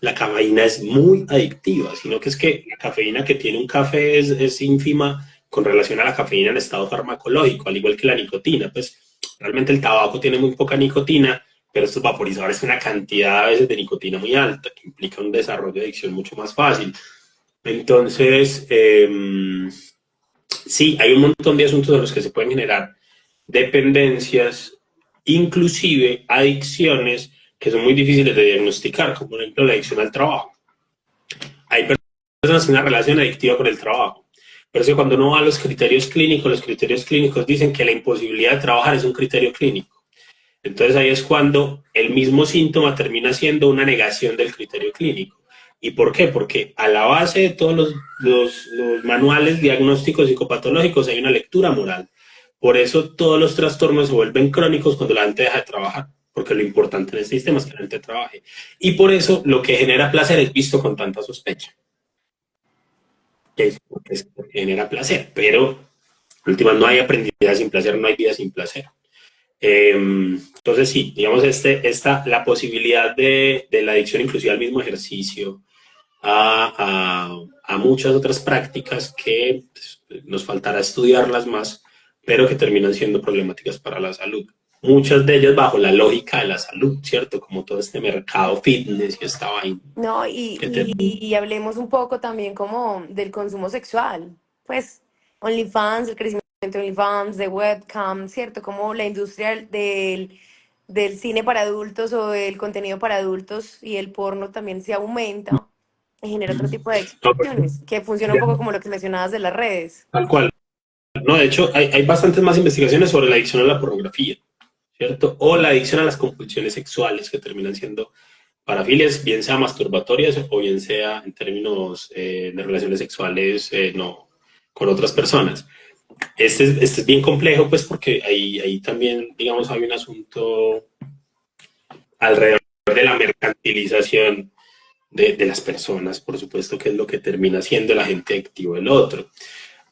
La cafeína es muy adictiva, sino que es que la cafeína que tiene un café es ínfima con relación a la cafeína en estado farmacológico, al igual que la nicotina. Pues realmente el tabaco tiene muy poca nicotina, pero estos vaporizadores tienen una cantidad a veces de nicotina muy alta, que implica un desarrollo de adicción mucho más fácil. Entonces, sí, hay un montón de asuntos de los que se pueden generar dependencias, inclusive adicciones que son muy difíciles de diagnosticar, como por ejemplo la adicción al trabajo. Hay personas con una relación adictiva con el trabajo, pero es que cuando uno va a los criterios clínicos dicen que la imposibilidad de trabajar es un criterio clínico. Entonces ahí es cuando el mismo síntoma termina siendo una negación del criterio clínico. ¿Y por qué? Porque a la base de todos los manuales diagnósticos psicopatológicos hay una lectura moral. Por eso todos los trastornos se vuelven crónicos cuando la gente deja de trabajar, porque lo importante en este sistema es que la gente trabaje. Y por eso lo que genera placer es visto con tanta sospecha. Porque genera placer, pero última, no hay aprendizaje sin placer, no hay vida sin placer. Entonces sí, digamos, la posibilidad de la adicción inclusive al mismo ejercicio, a muchas otras prácticas que pues, nos faltará estudiarlas más, pero que terminan siendo problemáticas para la salud. Muchas de ellas bajo la lógica de la salud, ¿cierto? Como todo este mercado fitness y esta vaina. No, y hablemos un poco también como del consumo sexual. Pues OnlyFans, el crecimiento de OnlyFans, de webcam, ¿cierto? Como la industria del cine para adultos o del contenido para adultos y el porno también se aumenta y genera otro tipo de No, pues, adicciones, que funciona un poco como lo que mencionabas de las redes. tal cual. No, de hecho, hay bastantes más investigaciones sobre la adicción a la pornografía, ¿cierto? O la adicción a las compulsiones sexuales, que terminan siendo parafilias, bien sea masturbatorias o bien sea en términos de relaciones sexuales no, con otras personas. Este es bien complejo, pues, porque ahí también, digamos, hay un asunto alrededor de la mercantilización de las personas, por supuesto, que es lo que termina siendo el agente activo del otro.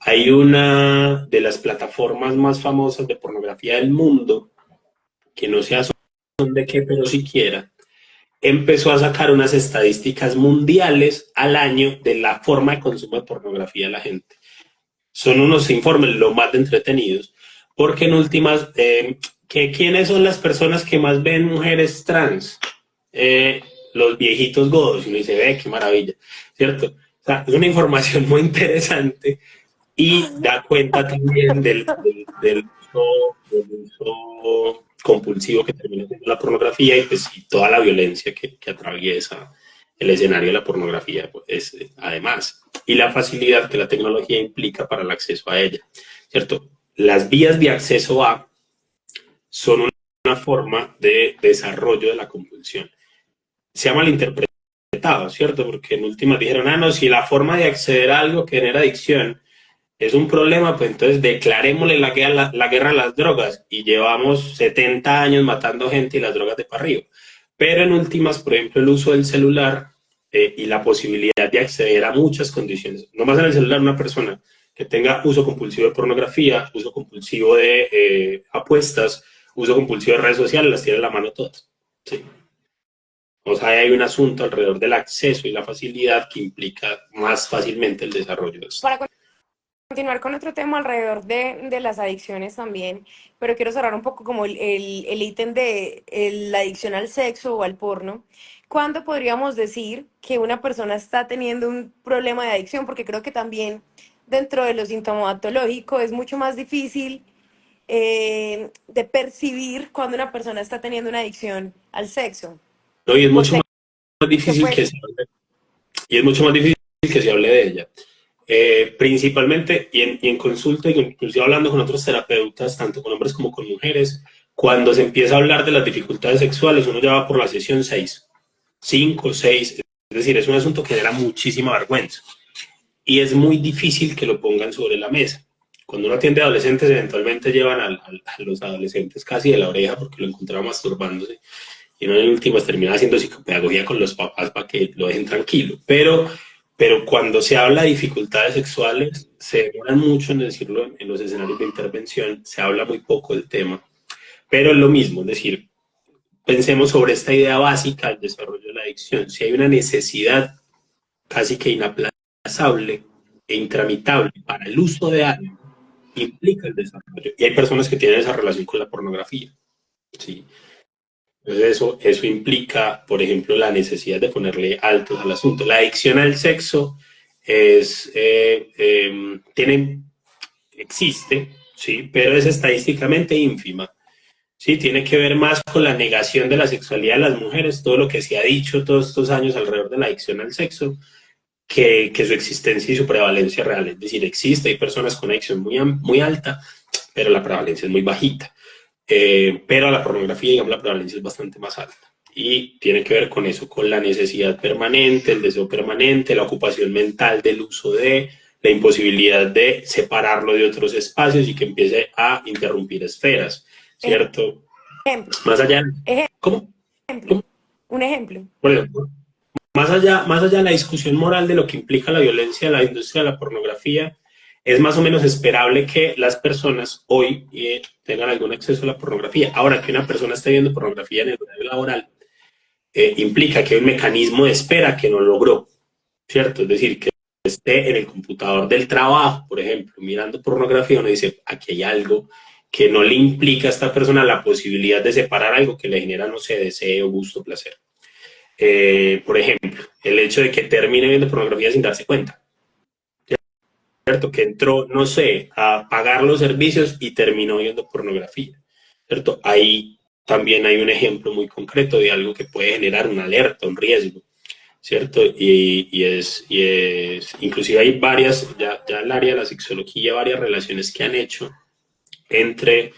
Hay una de las plataformas más famosas de pornografía del mundo, que no sé a son de qué, pero siquiera, empezó a sacar unas estadísticas mundiales al año de la forma de consumo de pornografía de la gente. Son unos informes lo más de entretenidos, porque en últimas, ¿quiénes son las personas que más ven mujeres trans? Los viejitos godos, y uno dice, ve, qué maravilla, ¿cierto? O sea, es una información muy interesante y da cuenta también del uso compulsivo que termina siendo la pornografía y, pues, y toda la violencia que atraviesa el escenario de la pornografía, pues, además, y la facilidad que la tecnología implica para el acceso a ella, ¿cierto? Las vías de acceso a son una forma de desarrollo de la compulsión. Se ha malinterpretado, ¿cierto? Porque en últimas dijeron, no, si la forma de acceder a algo que genera adicción es un problema, pues entonces declarémosle la guerra a las drogas y llevamos 70 años matando gente y las drogas de para arriba. Pero en últimas, por ejemplo, el uso del celular y la posibilidad de acceder a muchas condiciones, no más en el celular, una persona que tenga uso compulsivo de pornografía, uso compulsivo de apuestas, uso compulsivo de redes sociales, las tiene en la mano todas. Sí. O sea, hay un asunto alrededor del acceso y la facilidad que implica más fácilmente el desarrollo de esto. Para continuar con otro tema alrededor de las adicciones también, pero quiero cerrar un poco como el ítem de la adicción al sexo o al porno. ¿Cuándo podríamos decir que una persona está teniendo un problema de adicción? Porque creo que también dentro de lo sintomatológico es mucho más difícil de percibir cuando una persona está teniendo una adicción al sexo. No, y es O mucho sexo, más difícil pues, que se hable, y es mucho más difícil que se hable de ella. Principalmente, y en consulta, y inclusive hablando con otros terapeutas, tanto con hombres como con mujeres, cuando se empieza a hablar de las dificultades sexuales, uno ya va por la sesión 6, 5, 6, es decir, es un asunto que genera muchísima vergüenza. Y es muy difícil que lo pongan sobre la mesa. Cuando uno atiende a adolescentes, eventualmente llevan a los adolescentes casi de la oreja porque lo encontraban masturbándose. Y uno en últimas termina haciendo psicopedagogía con los papás para que lo dejen tranquilo. Pero cuando se habla de dificultades sexuales, se demoran mucho en decirlo en los escenarios de intervención, se habla muy poco del tema. Pero es lo mismo, es decir, pensemos sobre esta idea básica del desarrollo de la adicción. Si hay una necesidad casi que inaplazable e intramitable para el uso de algo, implica el desarrollo. Y hay personas que tienen esa relación con la pornografía. ¿Sí? Entonces eso implica, por ejemplo, la necesidad de ponerle altos al asunto. La adicción al sexo existe, ¿sí? Pero es estadísticamente ínfima. Sí, tiene que ver más con la negación de la sexualidad de las mujeres, todo lo que se ha dicho todos estos años alrededor de la adicción al sexo, que su existencia y su prevalencia real. Es decir, existe, hay personas con adicción muy alta, pero la prevalencia es muy bajita. pero la pornografía, digamos, la prevalencia es bastante más alta. Y tiene que ver con eso, con la necesidad permanente, el deseo permanente, la ocupación mental del uso de, la imposibilidad de separarlo de otros espacios y que empiece a interrumpir esferas, ¿cierto? Ejemplo, Más allá, ¿cómo? ejemplo, un ejemplo. Por ejemplo, más allá de la discusión moral de lo que implica la violencia de la industria de la pornografía, es más o menos esperable que las personas hoy tengan algún acceso a la pornografía. Ahora, que una persona esté viendo pornografía en el horario laboral implica que hay un mecanismo de espera que no logró, ¿cierto? Es decir, que esté en el computador del trabajo, por ejemplo, mirando pornografía, uno dice, aquí hay algo que no le implica a esta persona la posibilidad de separar algo que le genera, no sé, deseo, gusto, placer. Por ejemplo, el hecho de que termine viendo pornografía sin darse cuenta, ¿cierto? Que entró, no sé, a pagar los servicios y terminó viendo pornografía, ¿cierto? Ahí también hay un ejemplo muy concreto de algo que puede generar una alerta, un riesgo, ¿cierto? Inclusive hay varias, ya en el área de la sexología, varias relaciones que han hecho entre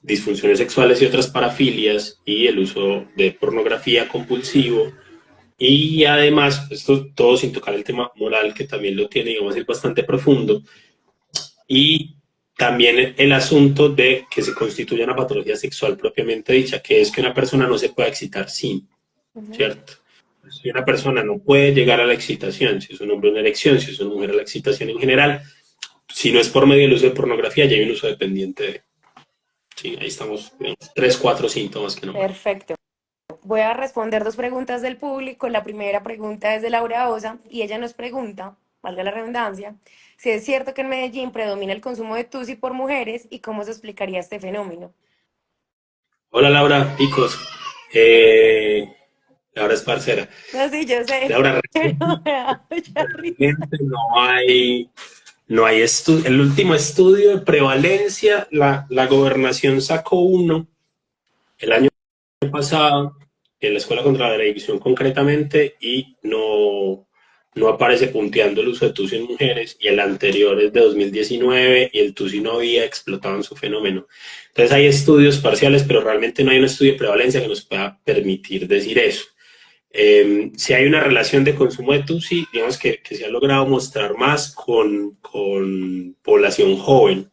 disfunciones sexuales y otras parafilias y el uso de pornografía compulsivo. Y además, esto todo sin tocar el tema moral, que también lo tiene, digamos, es bastante profundo. Y también el asunto de que se constituya una patología sexual propiamente dicha, que es que una persona no se pueda excitar sin, ¿cierto? Si una persona no puede llegar a la excitación, si es un hombre una erección, si es una mujer a la excitación en general, si no es por medio del uso de pornografía, ya hay un uso dependiente de... Sí, ahí estamos, digamos, 3, 4 síntomas que no. Perfecto. Voy a responder dos preguntas del público. La primera pregunta es de Laura Osa y ella nos pregunta, valga la redundancia, si es cierto que en Medellín predomina el consumo de tusi por mujeres y cómo se explicaría este fenómeno. Hola Laura, picos. Laura es parcera. No, sí, yo sé, Laura, pero me da mucha risa. realmente no hay estudio. El último estudio de prevalencia, la gobernación sacó uno el año pasado, en la Escuela contra la Drogadicción concretamente, y no aparece punteando el uso de TUSI en mujeres, y el anterior es de 2019 y el TUSI no había explotado en su fenómeno. Entonces hay estudios parciales, pero realmente no hay un estudio de prevalencia que nos pueda permitir decir eso. Si hay una relación de consumo de TUSI, digamos que se ha logrado mostrar más con población joven,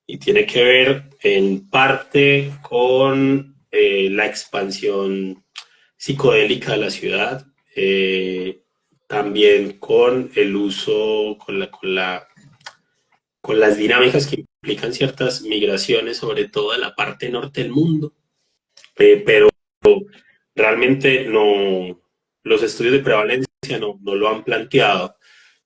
y tiene que ver en parte con la expansión psicodélica de la ciudad, también con el uso, con las dinámicas que implican ciertas migraciones, sobre todo de la parte norte del mundo, pero realmente no, los estudios de prevalencia no lo han planteado.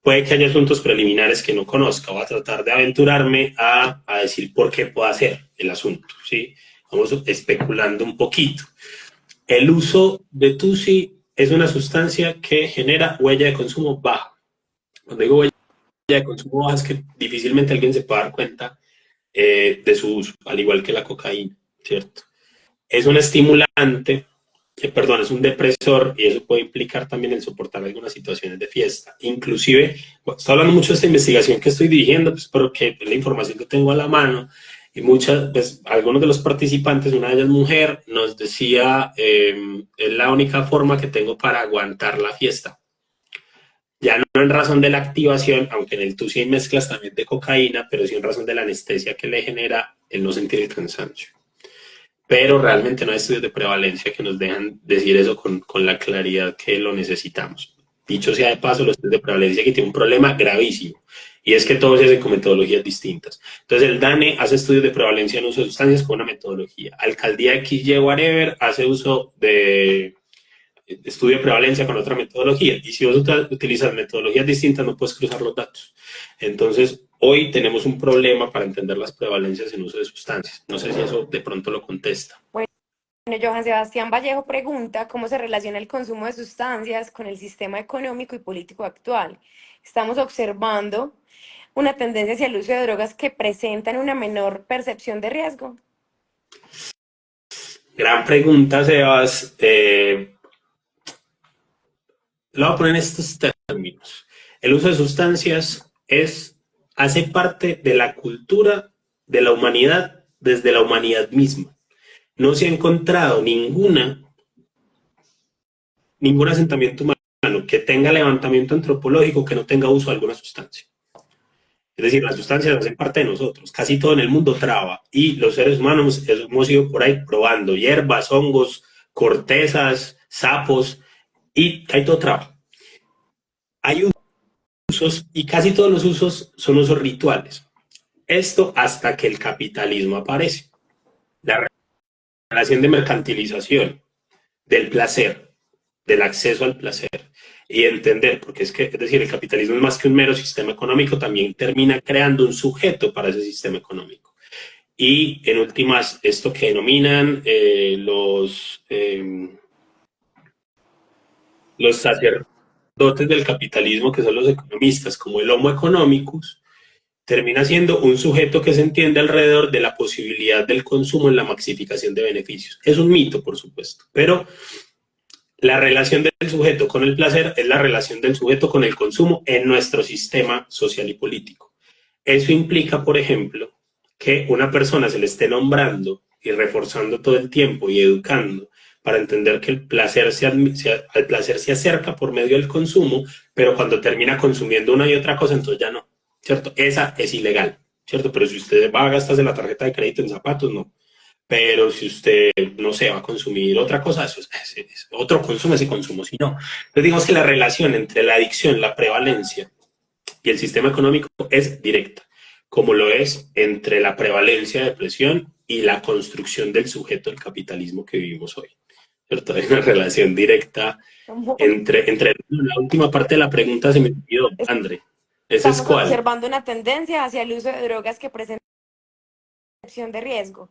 Puede que haya asuntos preliminares que no conozca. Voy a tratar de aventurarme a decir por qué puede ser el asunto, ¿sí? Vamos especulando un poquito. El uso de TUSI es una sustancia que genera huella de consumo baja. Cuando digo huella de consumo baja es que difícilmente alguien se puede dar cuenta de su uso, al igual que la cocaína, ¿cierto? Es un estimulante, perdón, es un depresor, y eso puede implicar también el soportar algunas situaciones de fiesta. Inclusive, estoy hablando mucho de esta investigación que estoy dirigiendo, pues porque es la información que tengo a la mano, y pues algunos de los participantes, una de ellas mujer, nos decía, es la única forma que tengo para aguantar la fiesta. Ya no en razón de la activación, aunque en el TUSI hay mezclas también de cocaína, pero sí en razón de la anestesia que le genera el no sentir el cansancio. Pero realmente no hay estudios de prevalencia que nos dejan decir eso con la claridad que lo necesitamos. Dicho sea de paso, los estudios de prevalencia que tienen un problema gravísimo, y es que todos se hacen con metodologías distintas. Entonces el DANE hace estudios de prevalencia en uso de sustancias con una metodología. Alcaldía XY whatever hace uso de estudio de prevalencia con otra metodología. Y si vos utilizas metodologías distintas, no puedes cruzar los datos. Entonces, hoy tenemos un problema para entender las prevalencias en uso de sustancias. No sé si eso de pronto lo contesta. Bueno, Johan Sebastián Vallejo pregunta cómo se relaciona el consumo de sustancias con el sistema económico y político actual. Estamos observando una tendencia hacia el uso de drogas que presentan una menor percepción de riesgo. Gran pregunta, Sebas. Lo voy a poner en estos términos. El uso de sustancias hace parte de la cultura de la humanidad desde la humanidad misma. no se ha encontrado ningún asentamiento humano que tenga levantamiento antropológico que no tenga uso de alguna sustancia. Es decir, las sustancias hacen parte de nosotros. Casi todo en el mundo traba. Y los seres humanos hemos ido por ahí probando hierbas, hongos, cortezas, sapos, y hay todo traba. Hay usos, y casi todos los usos son usos rituales. Esto hasta que el capitalismo aparece. La relación de mercantilización, del placer, del acceso al placer, y entender, porque es decir, el capitalismo es más que un mero sistema económico, también termina creando un sujeto para ese sistema económico. Y en últimas, esto que denominan los sacerdotes del capitalismo, que son los economistas, como el Homo economicus, termina siendo un sujeto que se entiende alrededor de la posibilidad del consumo en la maxificación de beneficios. Es un mito, por supuesto, pero la relación del sujeto con el placer es la relación del sujeto con el consumo en nuestro sistema social y político. Eso implica, por ejemplo, que una persona se le esté nombrando y reforzando todo el tiempo y educando para entender que el placer al placer se acerca por medio del consumo, pero cuando termina consumiendo una y otra cosa, entonces ya no, ¿cierto? Esa es ilegal, ¿cierto? Pero si usted va a gastarse la tarjeta de crédito en zapatos, no. Pero si usted, no sé, va a consumir otra cosa, eso es otro consumo, ese consumo, si no. Entonces digamos que la relación entre la adicción, la prevalencia y el sistema económico es directa, como lo es entre la prevalencia de depresión y la construcción del sujeto del capitalismo que vivimos hoy. ¿Cierto? Hay una relación directa entre la última parte de la pregunta se me olvidó, André. ¿Ese es Estamos cuál? observando una tendencia hacia el uso de drogas que presentan percepción de riesgo.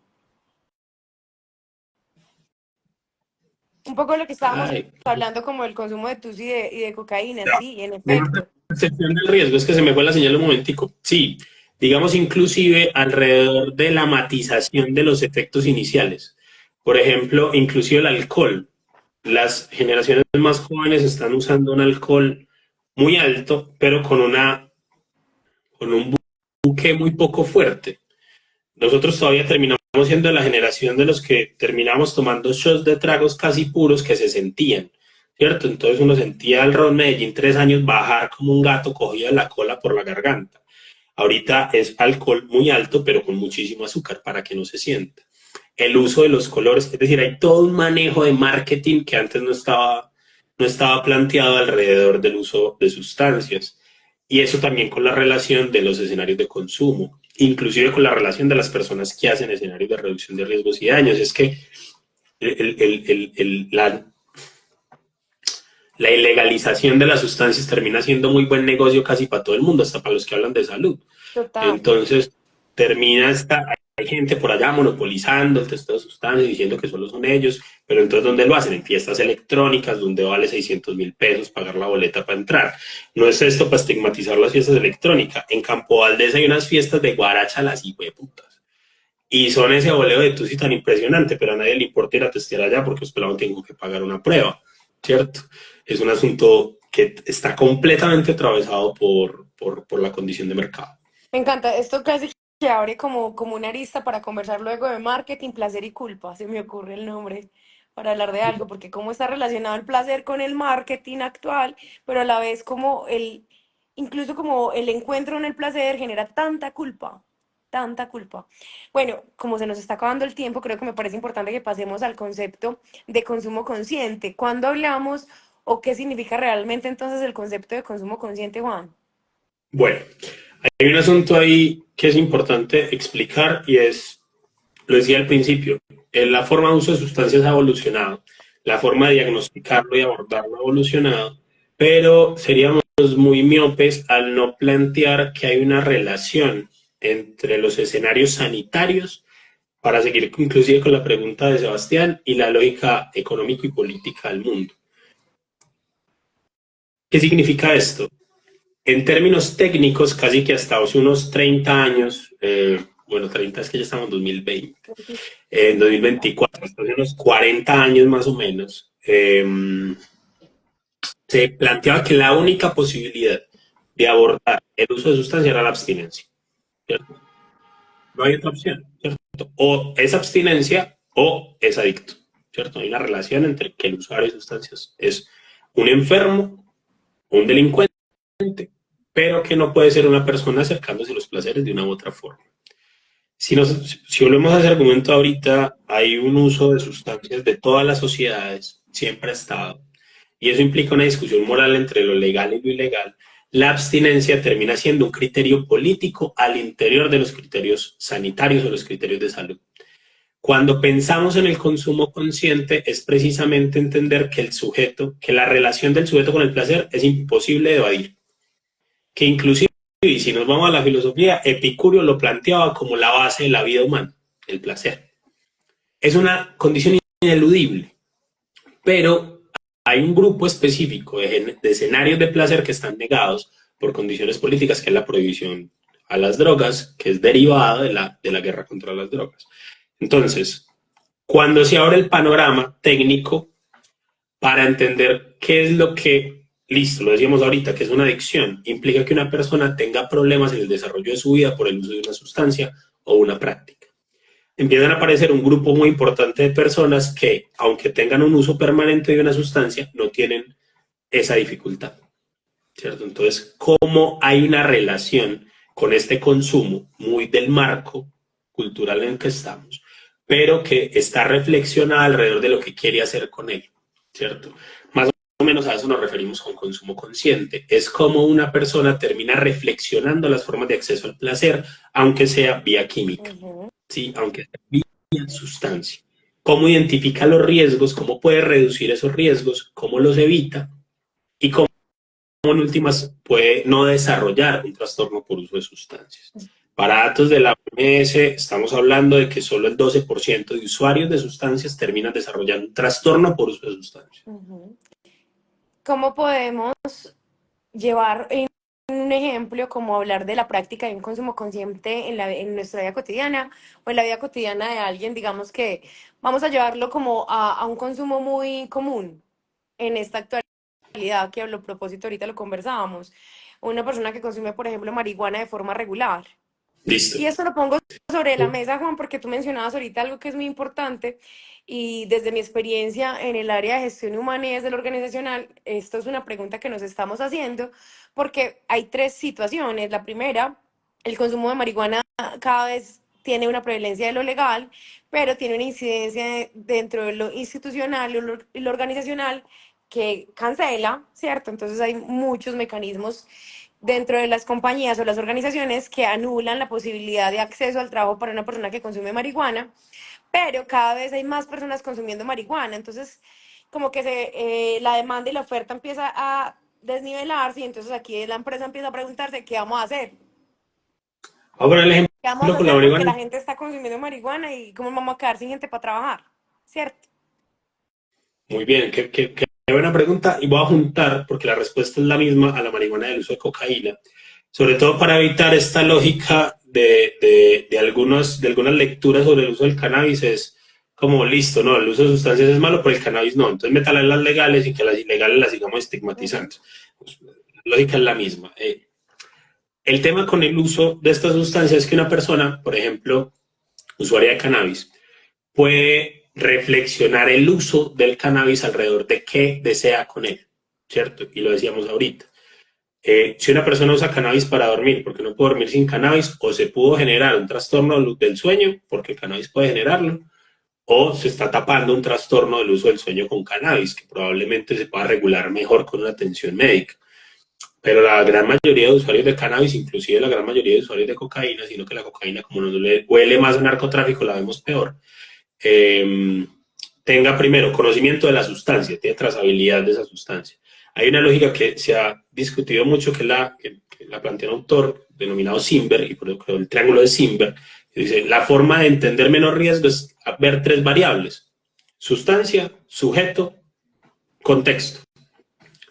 Un poco lo que estábamos Ay, hablando como el consumo de tus y de cocaína, ya. sí, en Una efecto. percepción del riesgo, es que se me fue la señal un momentico. Sí, digamos inclusive alrededor de la matización de los efectos iniciales. Por ejemplo, inclusive el alcohol. Las generaciones más jóvenes están usando un alcohol muy alto, pero con un buque muy poco fuerte. Nosotros todavía terminamos siendo la generación de los que terminamos tomando shots de tragos casi puros que se sentían, ¿cierto? Entonces uno sentía al Ron Medellín 3 años bajar como un gato cogido de la cola por la garganta. Ahorita es alcohol muy alto, pero con muchísimo azúcar para que no se sienta. El uso de los colores, es decir, hay todo un manejo de marketing que antes no estaba planteado alrededor del uso de sustancias. Y eso también con la relación de los escenarios de consumo, inclusive con la relación de las personas que hacen escenarios de reducción de riesgos y daños. Es que el, el, el, la, la ilegalización de las sustancias termina siendo muy buen negocio casi para todo el mundo, hasta para los que hablan de salud. Total. Entonces, hay gente por allá monopolizando el testeo de sustancias, diciendo que solo son ellos, pero entonces, ¿dónde lo hacen? En fiestas electrónicas, donde vale 600.000 pesos pagar la boleta para entrar. No es esto para estigmatizar las fiestas electrónicas. En Campo Valdés hay unas fiestas de guaracha las hijueputas. Y son ese boleo de tusi tan impresionante, pero a nadie le importa ir a testear allá porque los pelados tienen que pagar una prueba, ¿cierto? Es un asunto que está completamente atravesado por la condición de mercado. Me encanta. Esto casi que abre como una arista para conversar luego de marketing, placer y culpa. Se me ocurre el nombre para hablar de algo, porque cómo está relacionado el placer con el marketing actual, pero a la vez incluso como el encuentro en el placer genera tanta culpa, tanta culpa. Bueno, como se nos está acabando el tiempo, creo que me parece importante que pasemos al concepto de consumo consciente. ¿Cuándo hablamos o qué significa realmente entonces el concepto de consumo consciente, Juan? Bueno, hay un asunto ahí que es importante explicar y lo decía al principio, la forma de uso de sustancias ha evolucionado, la forma de diagnosticarlo y abordarlo ha evolucionado, pero seríamos muy miopes al no plantear que hay una relación entre los escenarios sanitarios, para seguir inclusive con la pregunta de Sebastián, y la lógica económico y política del mundo. ¿Qué significa esto? En términos técnicos, casi que hasta hace unos 30 años, bueno, 30 es que ya estamos en 2020, en 2024, hasta hace unos 40 años más o menos, se planteaba que la única posibilidad de abordar el uso de sustancias era la abstinencia, ¿cierto? No hay otra opción, ¿cierto? O es abstinencia o es adicto, ¿cierto? Hay una relación entre que el usuario de sustancias es un enfermo, un delincuente, pero que no puede ser una persona acercándose a los placeres de una u otra forma. Si volvemos a ese argumento ahorita, hay un uso de sustancias de todas las sociedades, siempre ha estado, y eso implica una discusión moral entre lo legal y lo ilegal. La abstinencia termina siendo un criterio político al interior de los criterios sanitarios o los criterios de salud. Cuando pensamos en el consumo consciente, es precisamente entender que el sujeto, que la relación del sujeto con el placer es imposible de evadir, que inclusive, y si nos vamos a la filosofía, Epicurio lo planteaba como la base de la vida humana, el placer. Es una condición ineludible, pero hay un grupo específico de escenarios de placer que están negados por condiciones políticas, que es la prohibición a las drogas, que es derivada de la guerra contra las drogas. Entonces, cuando se abre el panorama técnico para entender qué es lo que, listo, lo decíamos ahorita, que es una adicción, implica que una persona tenga problemas en el desarrollo de su vida por el uso de una sustancia o una práctica. Empiezan a aparecer un grupo muy importante de personas que, aunque tengan un uso permanente de una sustancia, no tienen esa dificultad, ¿cierto? Entonces, ¿cómo hay una relación con este consumo muy del marco cultural en el que estamos, pero que está reflexionada alrededor de lo que quiere hacer con él, ¿cierto? Más o menos a eso nos referimos con consumo consciente. Es como una persona termina reflexionando las formas de acceso al placer, aunque sea vía química, ¿sí? Aunque sea vía sustancia. Cómo identifica los riesgos, cómo puede reducir esos riesgos, cómo los evita y cómo en últimas puede no desarrollar un trastorno por uso de sustancias. Para datos de la OMS, estamos hablando de que solo el 12% de usuarios de sustancias terminan desarrollando un trastorno por uso de sustancias. ¿Cómo podemos llevar en un ejemplo como hablar de la práctica de un consumo consciente en nuestra vida cotidiana o en la vida cotidiana de alguien, digamos que vamos a llevarlo como a un consumo muy común en esta actualidad que a propósito ahorita lo conversábamos? Una persona que consume, por ejemplo, marihuana de forma regular. Listo. Y esto lo pongo sobre la mesa, Juan, porque tú mencionabas ahorita algo que es muy importante y desde mi experiencia en el área de gestión humana y desde lo organizacional, esto es una pregunta que nos estamos haciendo porque hay tres situaciones. La primera, el consumo de marihuana cada vez tiene una prevalencia de lo legal, pero tiene una incidencia dentro de lo institucional y lo organizacional que cancela, ¿cierto? Entonces hay muchos mecanismos dentro de las compañías o las organizaciones que anulan la posibilidad de acceso al trabajo para una persona que consume marihuana, pero cada vez hay más personas consumiendo marihuana, entonces como que la demanda y la oferta empieza a desnivelarse y entonces aquí la empresa empieza a preguntarse qué vamos a hacer. Ahora el ejemplo ¿Qué vamos a con la hacer? Porque marihuana. la gente está consumiendo marihuana y cómo vamos a quedar sin gente para trabajar, ¿cierto? Muy bien, qué buena pregunta. Y voy a juntar, porque la respuesta es la misma a la marihuana del uso de cocaína, sobre todo para evitar esta lógica de algunas lecturas sobre el uso del cannabis. Es como, listo, no, el uso de sustancias es malo, pero el cannabis no. Entonces métala en las legales y que las ilegales las sigamos estigmatizando. Pues, la lógica es la misma. El tema con el uso de estas sustancias es que una persona, por ejemplo, usuaria de cannabis, puede reflexionar el uso del cannabis alrededor de qué desea con él, ¿cierto? Y lo decíamos ahorita. Si una persona usa cannabis para dormir, porque no puede dormir sin cannabis, o se pudo generar un trastorno del sueño, porque el cannabis puede generarlo, o se está tapando un trastorno del uso del sueño con cannabis, que probablemente se pueda regular mejor con una atención médica. Pero la gran mayoría de usuarios de cannabis, inclusive la gran mayoría de usuarios de cocaína, sino que la cocaína, como nos huele más a narcotráfico, la vemos peor, tenga primero conocimiento de la sustancia, tiene trazabilidad de esa sustancia. Hay una lógica que se ha discutido mucho, que la plantea un autor denominado Simberg, y por eso el triángulo de Simberg, que dice, la forma de entender menos riesgo es ver tres variables: sustancia, sujeto, contexto.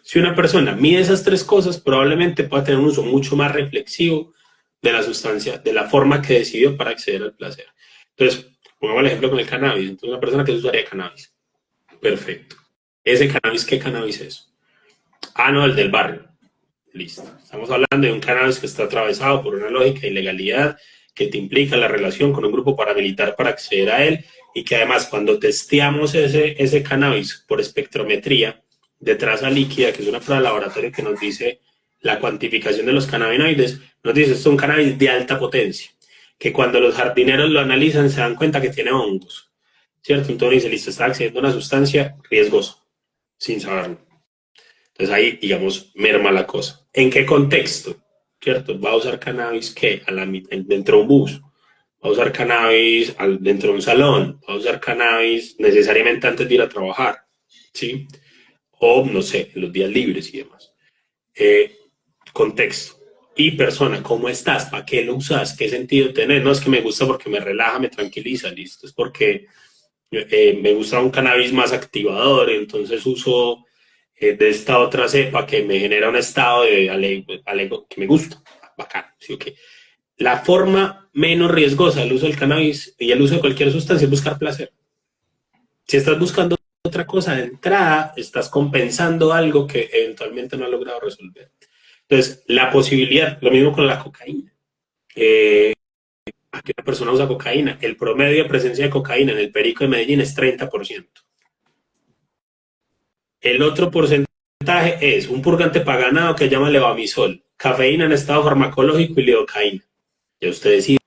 Si una persona mide esas tres cosas, probablemente pueda tener un uso mucho más reflexivo de la sustancia, de la forma que decidió para acceder al placer. Entonces, pongamos el ejemplo con el cannabis. Entonces, una persona que usaría de cannabis. Perfecto. ¿Ese cannabis qué cannabis es? Ah, no, el del barrio. Listo. Estamos hablando de un cannabis que está atravesado por una lógica de ilegalidad que te implica la relación con un grupo paramilitar para acceder a él y que además cuando testeamos ese cannabis por espectrometría de traza líquida, que es una prueba de laboratorio que nos dice la cuantificación de los cannabinoides, nos dice, esto es un cannabis de alta potencia, que cuando los jardineros lo analizan se dan cuenta que tiene hongos, ¿cierto? Entonces dice, listo, está accediendo a una sustancia riesgosa, sin saberlo. Entonces ahí, digamos, merma la cosa. ¿En qué contexto? ¿Cierto? ¿Va a usar cannabis qué? Dentro de un bus. ¿Va a usar cannabis dentro de un salón? ¿Va a usar cannabis necesariamente antes de ir a trabajar? ¿Sí? O, no sé, en los días libres y demás. Contexto. Y persona, ¿cómo estás? ¿Para qué lo usas? ¿Qué sentido tiene? No es que me gusta porque me relaja, me tranquiliza, listo. Es porque me gusta un cannabis más activador, entonces uso de esta otra cepa que me genera un estado de alego que me gusta. Bacán. ¿Sí? Okay. La forma menos riesgosa del uso del cannabis y el uso de cualquier sustancia es buscar placer. Si estás buscando otra cosa de entrada, estás compensando algo que eventualmente no has logrado resolver. Entonces, la posibilidad, lo mismo con la cocaína. Aquí una persona usa cocaína. El promedio de presencia de cocaína en el Perico de Medellín es 30%. El otro porcentaje es un purgante para ganado que se llama levamisol, cafeína en estado farmacológico y lidocaína. Ya usted decide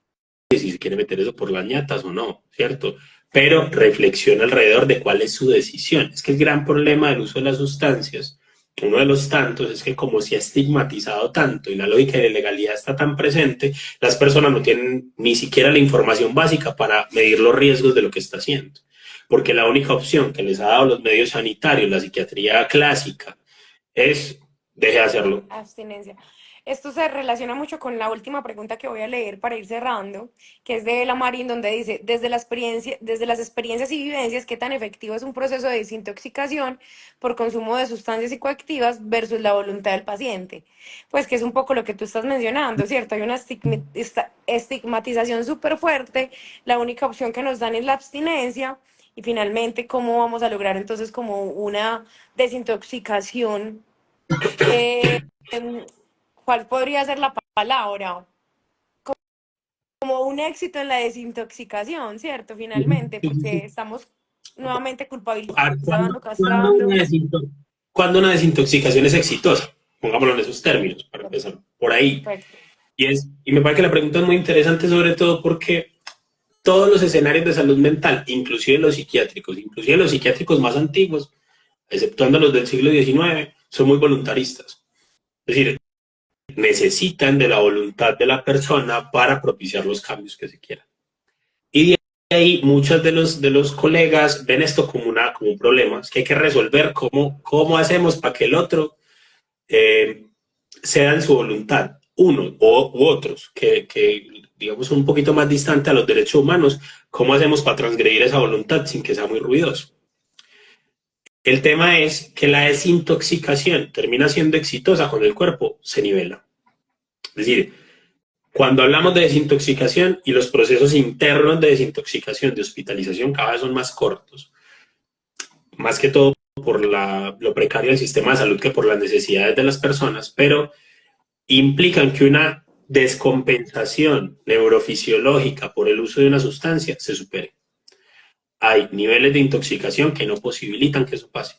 si se quiere meter eso por las ñatas o no, ¿cierto? Pero reflexiona alrededor de cuál es su decisión. Es que el gran problema del uso de las sustancias, uno de los tantos, es que como se ha estigmatizado tanto y la lógica de la ilegalidad está tan presente, las personas no tienen ni siquiera la información básica para medir los riesgos de lo que está haciendo. Porque la única opción que les ha dado los medios sanitarios, la psiquiatría clásica, es deje de hacerlo. Abstinencia. Esto se relaciona mucho con la última pregunta que voy a leer para ir cerrando, que es de la Marín, donde dice, desde las experiencias y vivencias, ¿qué tan efectivo es un proceso de desintoxicación por consumo de sustancias psicoactivas versus la voluntad del paciente? Pues que es un poco lo que tú estás mencionando, ¿cierto? Hay una estigmatización súper fuerte, la única opción que nos dan es la abstinencia, y finalmente, ¿cómo vamos a lograr entonces como una desintoxicación? Eh, ¿Cuál podría ser la palabra? Como un éxito en la desintoxicación, ¿cierto? Finalmente, porque estamos nuevamente culpabilizando, castrando. ¿Cuándo una desintoxicación es exitosa? Pongámoslo en esos términos, para empezar por ahí. Perfecto. Y me parece que la pregunta es muy interesante, sobre todo porque todos los escenarios de salud mental, inclusive los psiquiátricos más antiguos, exceptuando los del siglo XIX, son muy voluntaristas. Es decir, necesitan de la voluntad de la persona para propiciar los cambios que se quieran. Y de ahí muchos de los colegas ven esto como un problema, es que hay que resolver cómo hacemos para que el otro ceda en su voluntad, uno u otros, que digamos un poquito más distante a los derechos humanos, cómo hacemos para transgredir esa voluntad sin que sea muy ruidoso. El tema es que la desintoxicación termina siendo exitosa cuando el cuerpo se nivela. Es decir, cuando hablamos de desintoxicación y los procesos internos de desintoxicación, de hospitalización, cada vez son más cortos, más que todo por lo precario del sistema de salud que por las necesidades de las personas, pero implican que una descompensación neurofisiológica por el uso de una sustancia se supere. Hay niveles de intoxicación que no posibilitan que eso pase,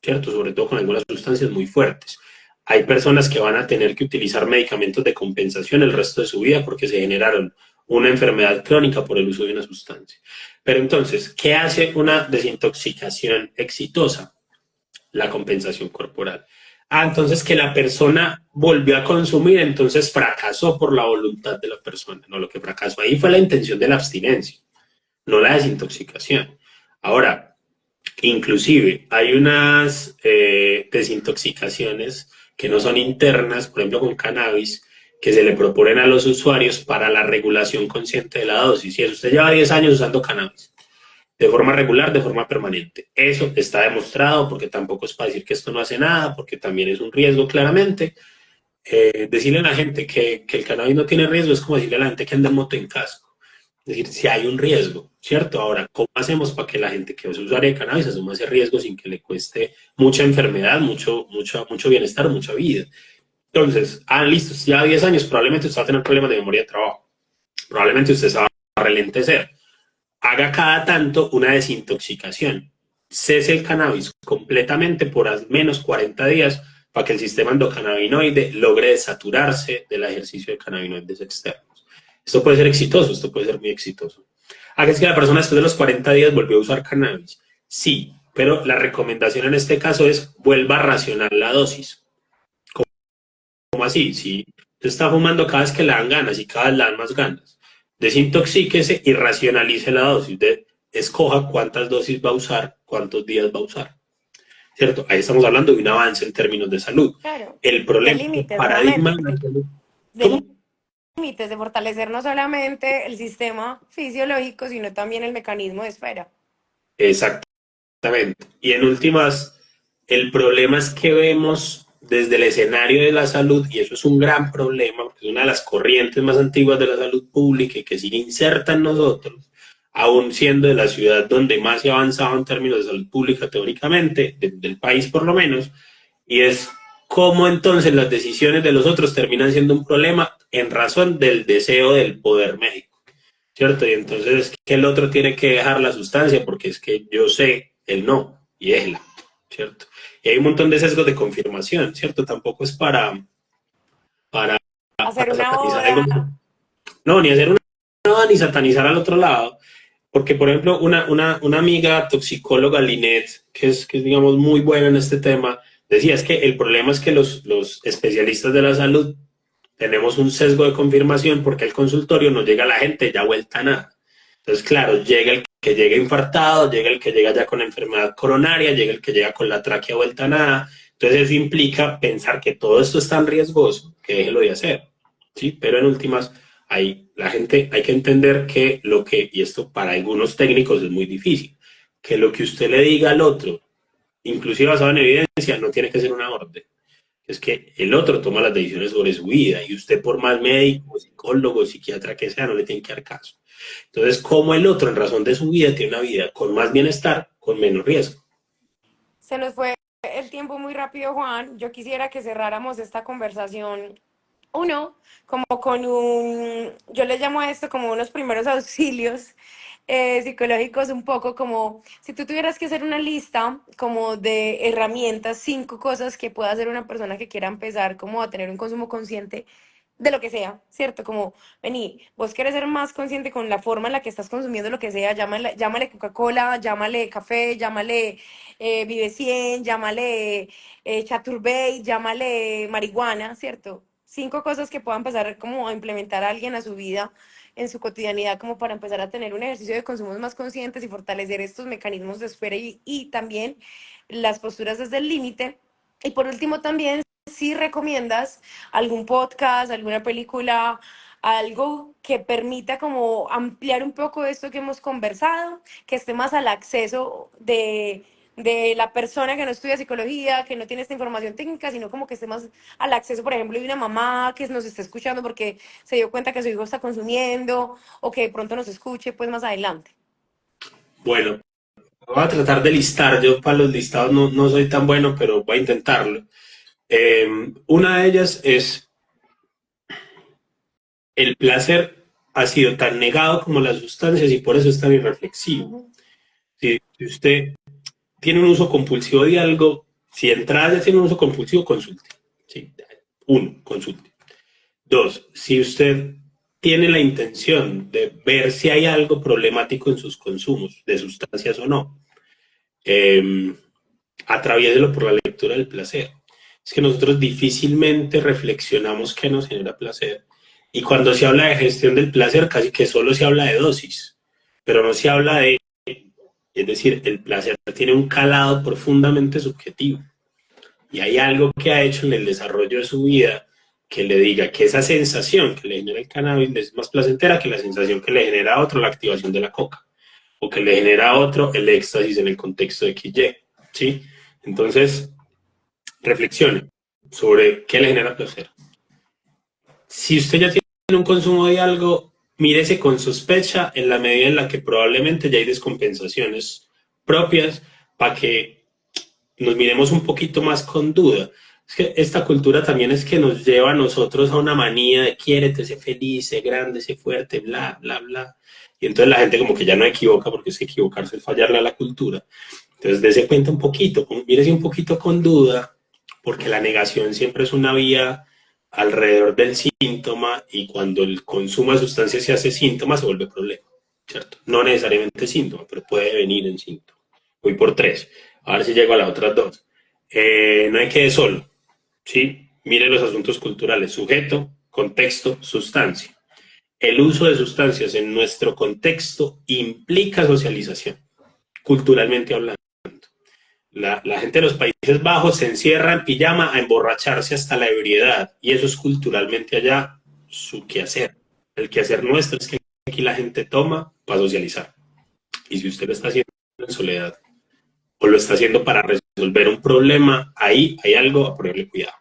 ¿cierto? Sobre todo con algunas sustancias muy fuertes. Hay personas que van a tener que utilizar medicamentos de compensación el resto de su vida porque se generaron una enfermedad crónica por el uso de una sustancia. Pero entonces, ¿qué hace una desintoxicación exitosa? La compensación corporal. Entonces que la persona volvió a consumir, entonces fracasó por la voluntad de la persona. No, lo que fracasó ahí fue la intención de la abstinencia, no la desintoxicación. Ahora, inclusive hay unas desintoxicaciones que no son internas, por ejemplo con cannabis, que se le proponen a los usuarios para la regulación consciente de la dosis. Si usted lleva 10 años usando cannabis, de forma regular, de forma permanente. Eso está demostrado porque tampoco es para decir que esto no hace nada, porque también es un riesgo claramente. Decirle a la gente que el cannabis no tiene riesgo es como decirle a la gente que anda en moto en casco. Es decir, si hay un riesgo, ¿cierto? Ahora, ¿cómo hacemos para que la gente que es usuaria de cannabis asuma ese riesgo sin que le cueste mucha enfermedad, mucho bienestar, mucha vida? Entonces, listo, si ya 10 años, probablemente usted va a tener problemas de memoria de trabajo. Probablemente usted se va a relentecer. haga cada tanto una desintoxicación. Cese el cannabis completamente por al menos 40 días para que el sistema endocannabinoide logre desaturarse del ejercicio de cannabinoides externos. Esto puede ser exitoso, esto puede ser muy exitoso. ¿A qué es que la persona después de los 40 días volvió a usar cannabis? Sí, pero la recomendación en este caso es vuelva a racionar la dosis. ¿Cómo así? Si usted está fumando cada vez que le dan ganas y cada vez le dan más ganas, desintoxíquese y racionalice la dosis. Escoja cuántas dosis va a usar, cuántos días va a usar. ¿Cierto? Ahí estamos hablando de un avance en términos de salud. Claro. El De problema es que límites, paradigma nuevamente. en la salud. De ¿Cómo? límites, de fortalecer no solamente el sistema fisiológico, sino también el mecanismo de espera. Exactamente. Y en últimas, el problema es que vemos desde el escenario de la salud, y eso es un gran problema, porque es una de las corrientes más antiguas de la salud pública y que sigue inserta en nosotros, aún siendo de la ciudad donde más se ha avanzado en términos de salud pública teóricamente, del país por lo menos, y es cómo entonces las decisiones de los otros terminan siendo un problema en razón del deseo del poder médico, ¿cierto? Y entonces es que el otro tiene que dejar la sustancia porque es que yo sé, él no, y él, ¿cierto? Y hay un montón de sesgos de confirmación, ¿cierto? Tampoco es para Hacer una satanizar oda. algo. No, ni hacer una ni satanizar al otro lado. Porque, por ejemplo, una amiga toxicóloga, Linet, que es, digamos, muy buena en este tema, decía, es que el problema es que los especialistas de la salud tenemos un sesgo de confirmación porque el consultorio no llega a la gente ya vuelta a nada. Entonces, claro, llega el que llega infartado, llega el que llega ya con enfermedad coronaria, llega el que llega con la tráquea vuelta a nada. Entonces, eso implica pensar que todo esto es tan riesgoso que déjelo de hacer. ¿Sí? Pero en últimas, la gente hay que entender que y esto para algunos técnicos es muy difícil, que lo que usted le diga al otro, inclusive basado en evidencia, no tiene que ser una orden. Es que el otro toma las decisiones sobre su vida y usted por más médico, psicólogo, psiquiatra que sea, no le tiene que dar caso. Entonces, como el otro en razón de su vida tiene una vida con más bienestar, con menos riesgo. Se nos fue el tiempo muy rápido, Juan. Yo quisiera que cerráramos esta conversación, uno, como con yo le llamo a esto como unos primeros auxilios psicológicos, un poco como si tú tuvieras que hacer una lista como de herramientas, 5 cosas que pueda hacer una persona que quiera empezar como a tener un consumo consciente de lo que sea, ¿cierto? Como, vení, vos querés ser más consciente con la forma en la que estás consumiendo lo que sea, llámale Coca-Cola, llámale café, llámale Vive 100, llámale Chaturbey, llámale marihuana, ¿cierto? 5 cosas que pueda empezar como a implementar a alguien a su vida, en su cotidianidad, como para empezar a tener un ejercicio de consumos más conscientes y fortalecer estos mecanismos de espera y también las posturas desde el límite. Y por último también, si recomiendas algún podcast, alguna película, algo que permita como ampliar un poco esto que hemos conversado, que esté más al acceso de la persona que no estudia psicología, que no tiene esta información técnica, sino como que esté más al acceso, por ejemplo, de una mamá que nos está escuchando porque se dio cuenta que su hijo está consumiendo o que de pronto nos escuche pues más adelante. Bueno, voy a tratar de listar. Yo para los listados no soy tan bueno, pero voy a intentarlo. Una de ellas es el placer ha sido tan negado como las sustancias y por eso es tan irreflexivo. Si usted tiene un uso compulsivo de algo, si entrada ya tiene un uso compulsivo, consulte. ¿Sí? Uno, consulte. Dos, si usted tiene la intención de ver si hay algo problemático en sus consumos de sustancias o no, atraviéselo por la lectura del placer. Es que nosotros difícilmente reflexionamos qué nos genera placer. Y cuando se habla de gestión del placer, casi que solo se habla de dosis, pero no se habla de, es decir, el placer tiene un calado profundamente subjetivo. Y hay algo que ha hecho en el desarrollo de su vida que le diga que esa sensación que le genera el cannabis es más placentera que la sensación que le genera a otro la activación de la coca, o que le genera a otro el éxtasis en el contexto de XY, ¿sí? Entonces, reflexione sobre qué le genera placer. Si usted ya tiene un consumo de algo, mírese con sospecha en la medida en la que probablemente ya hay descompensaciones propias para que nos miremos un poquito más con duda. Es que esta cultura también es que nos lleva a nosotros a una manía de quiérete, sé feliz, sé grande, sé fuerte, bla, bla, bla. y entonces la gente como que ya no equivoca, porque es que equivocarse es fallarle a la cultura. Entonces dése cuenta un poquito, mírese un poquito con duda, porque la negación siempre es una vía alrededor del síntoma, y cuando el consumo de sustancias se hace síntoma, se vuelve problema, ¿cierto? No necesariamente síntoma, pero puede venir en síntoma. Voy por tres, a ver si llego a las otras dos. No hay que ir solo, ¿sí? Mire los asuntos culturales: sujeto, contexto, sustancia. El uso de sustancias en nuestro contexto implica socialización, culturalmente hablando. La gente de los Países Bajos se encierra en pijama a emborracharse hasta la ebriedad, y eso es culturalmente allá su quehacer. El quehacer nuestro es que aquí la gente toma para socializar. Y si usted lo está haciendo en soledad o lo está haciendo para resolver un problema, ahí hay algo a ponerle cuidado,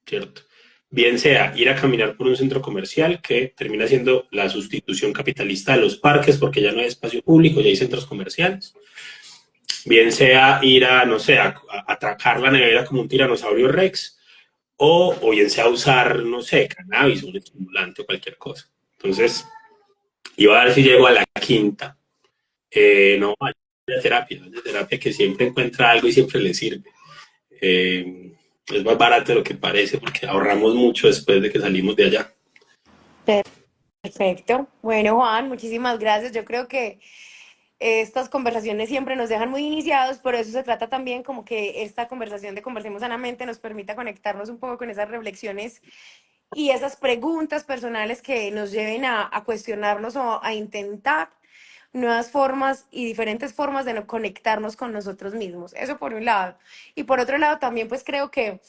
¿cierto? Bien sea ir a caminar por un centro comercial, que termina siendo la sustitución capitalista de los parques, porque ya no hay espacio público, ya hay centros comerciales. Bien sea ir a, no sé, a atracar la nevera como un tiranosaurio rex, o bien sea usar, no sé, cannabis, un estimulante o cualquier cosa. Entonces, iba a ver si llego a la quinta. No, vaya terapia que siempre encuentra algo y siempre le sirve. Es más barato de lo que parece, porque ahorramos mucho después de que salimos de allá. Perfecto. Bueno, Juan, muchísimas gracias. Yo creo que estas conversaciones siempre nos dejan muy iniciados, por eso se trata también como que esta conversación de Conversemos Sanamente nos permita conectarnos un poco con esas reflexiones y esas preguntas personales que nos lleven a cuestionarnos o a intentar nuevas formas y diferentes formas de no conectarnos con nosotros mismos. Eso por un lado. Y por otro lado, también pues creo que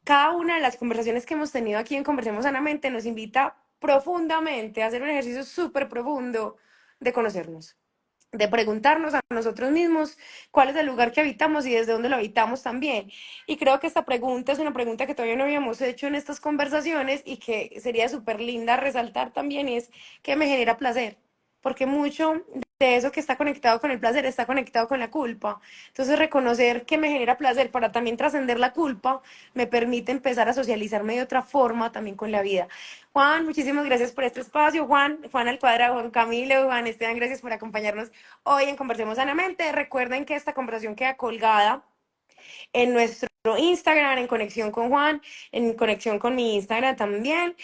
cada una de las conversaciones que hemos tenido aquí en Conversemos Sanamente nos invita profundamente a hacer un ejercicio súper profundo de conocernos, de preguntarnos a nosotros mismos cuál es el lugar que habitamos y desde dónde lo habitamos también. Y creo que esta pregunta es una pregunta que todavía no habíamos hecho en estas conversaciones y que sería súper linda resaltar también, y es: ¿qué me genera placer? Porque mucho de eso que está conectado con el placer está conectado con la culpa. Entonces, reconocer que me genera placer para también trascender la culpa me permite empezar a socializarme de otra forma también con la vida. Juan, muchísimas gracias por este espacio. Juan al cuadrado, Juan Camilo, Juan Esteban, gracias por acompañarnos hoy en Conversemos Sanamente. Recuerden que esta conversación queda colgada en nuestro Instagram, en conexión con Juan, en conexión con mi Instagram también.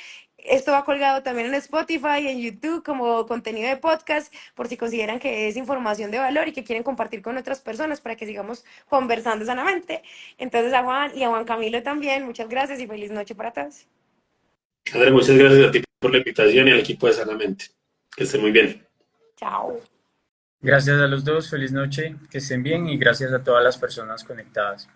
Esto va colgado también en Spotify, en YouTube, como contenido de podcast, por si consideran que es información de valor y que quieren compartir con otras personas para que sigamos conversando sanamente. Entonces, a Juan y a Juan Camilo también, muchas gracias y feliz noche para todos. André, muchas gracias a ti por la invitación y al equipo de Sanamente. Que estén muy bien. Chao. Gracias a los dos, feliz noche, que estén bien y gracias a todas las personas conectadas.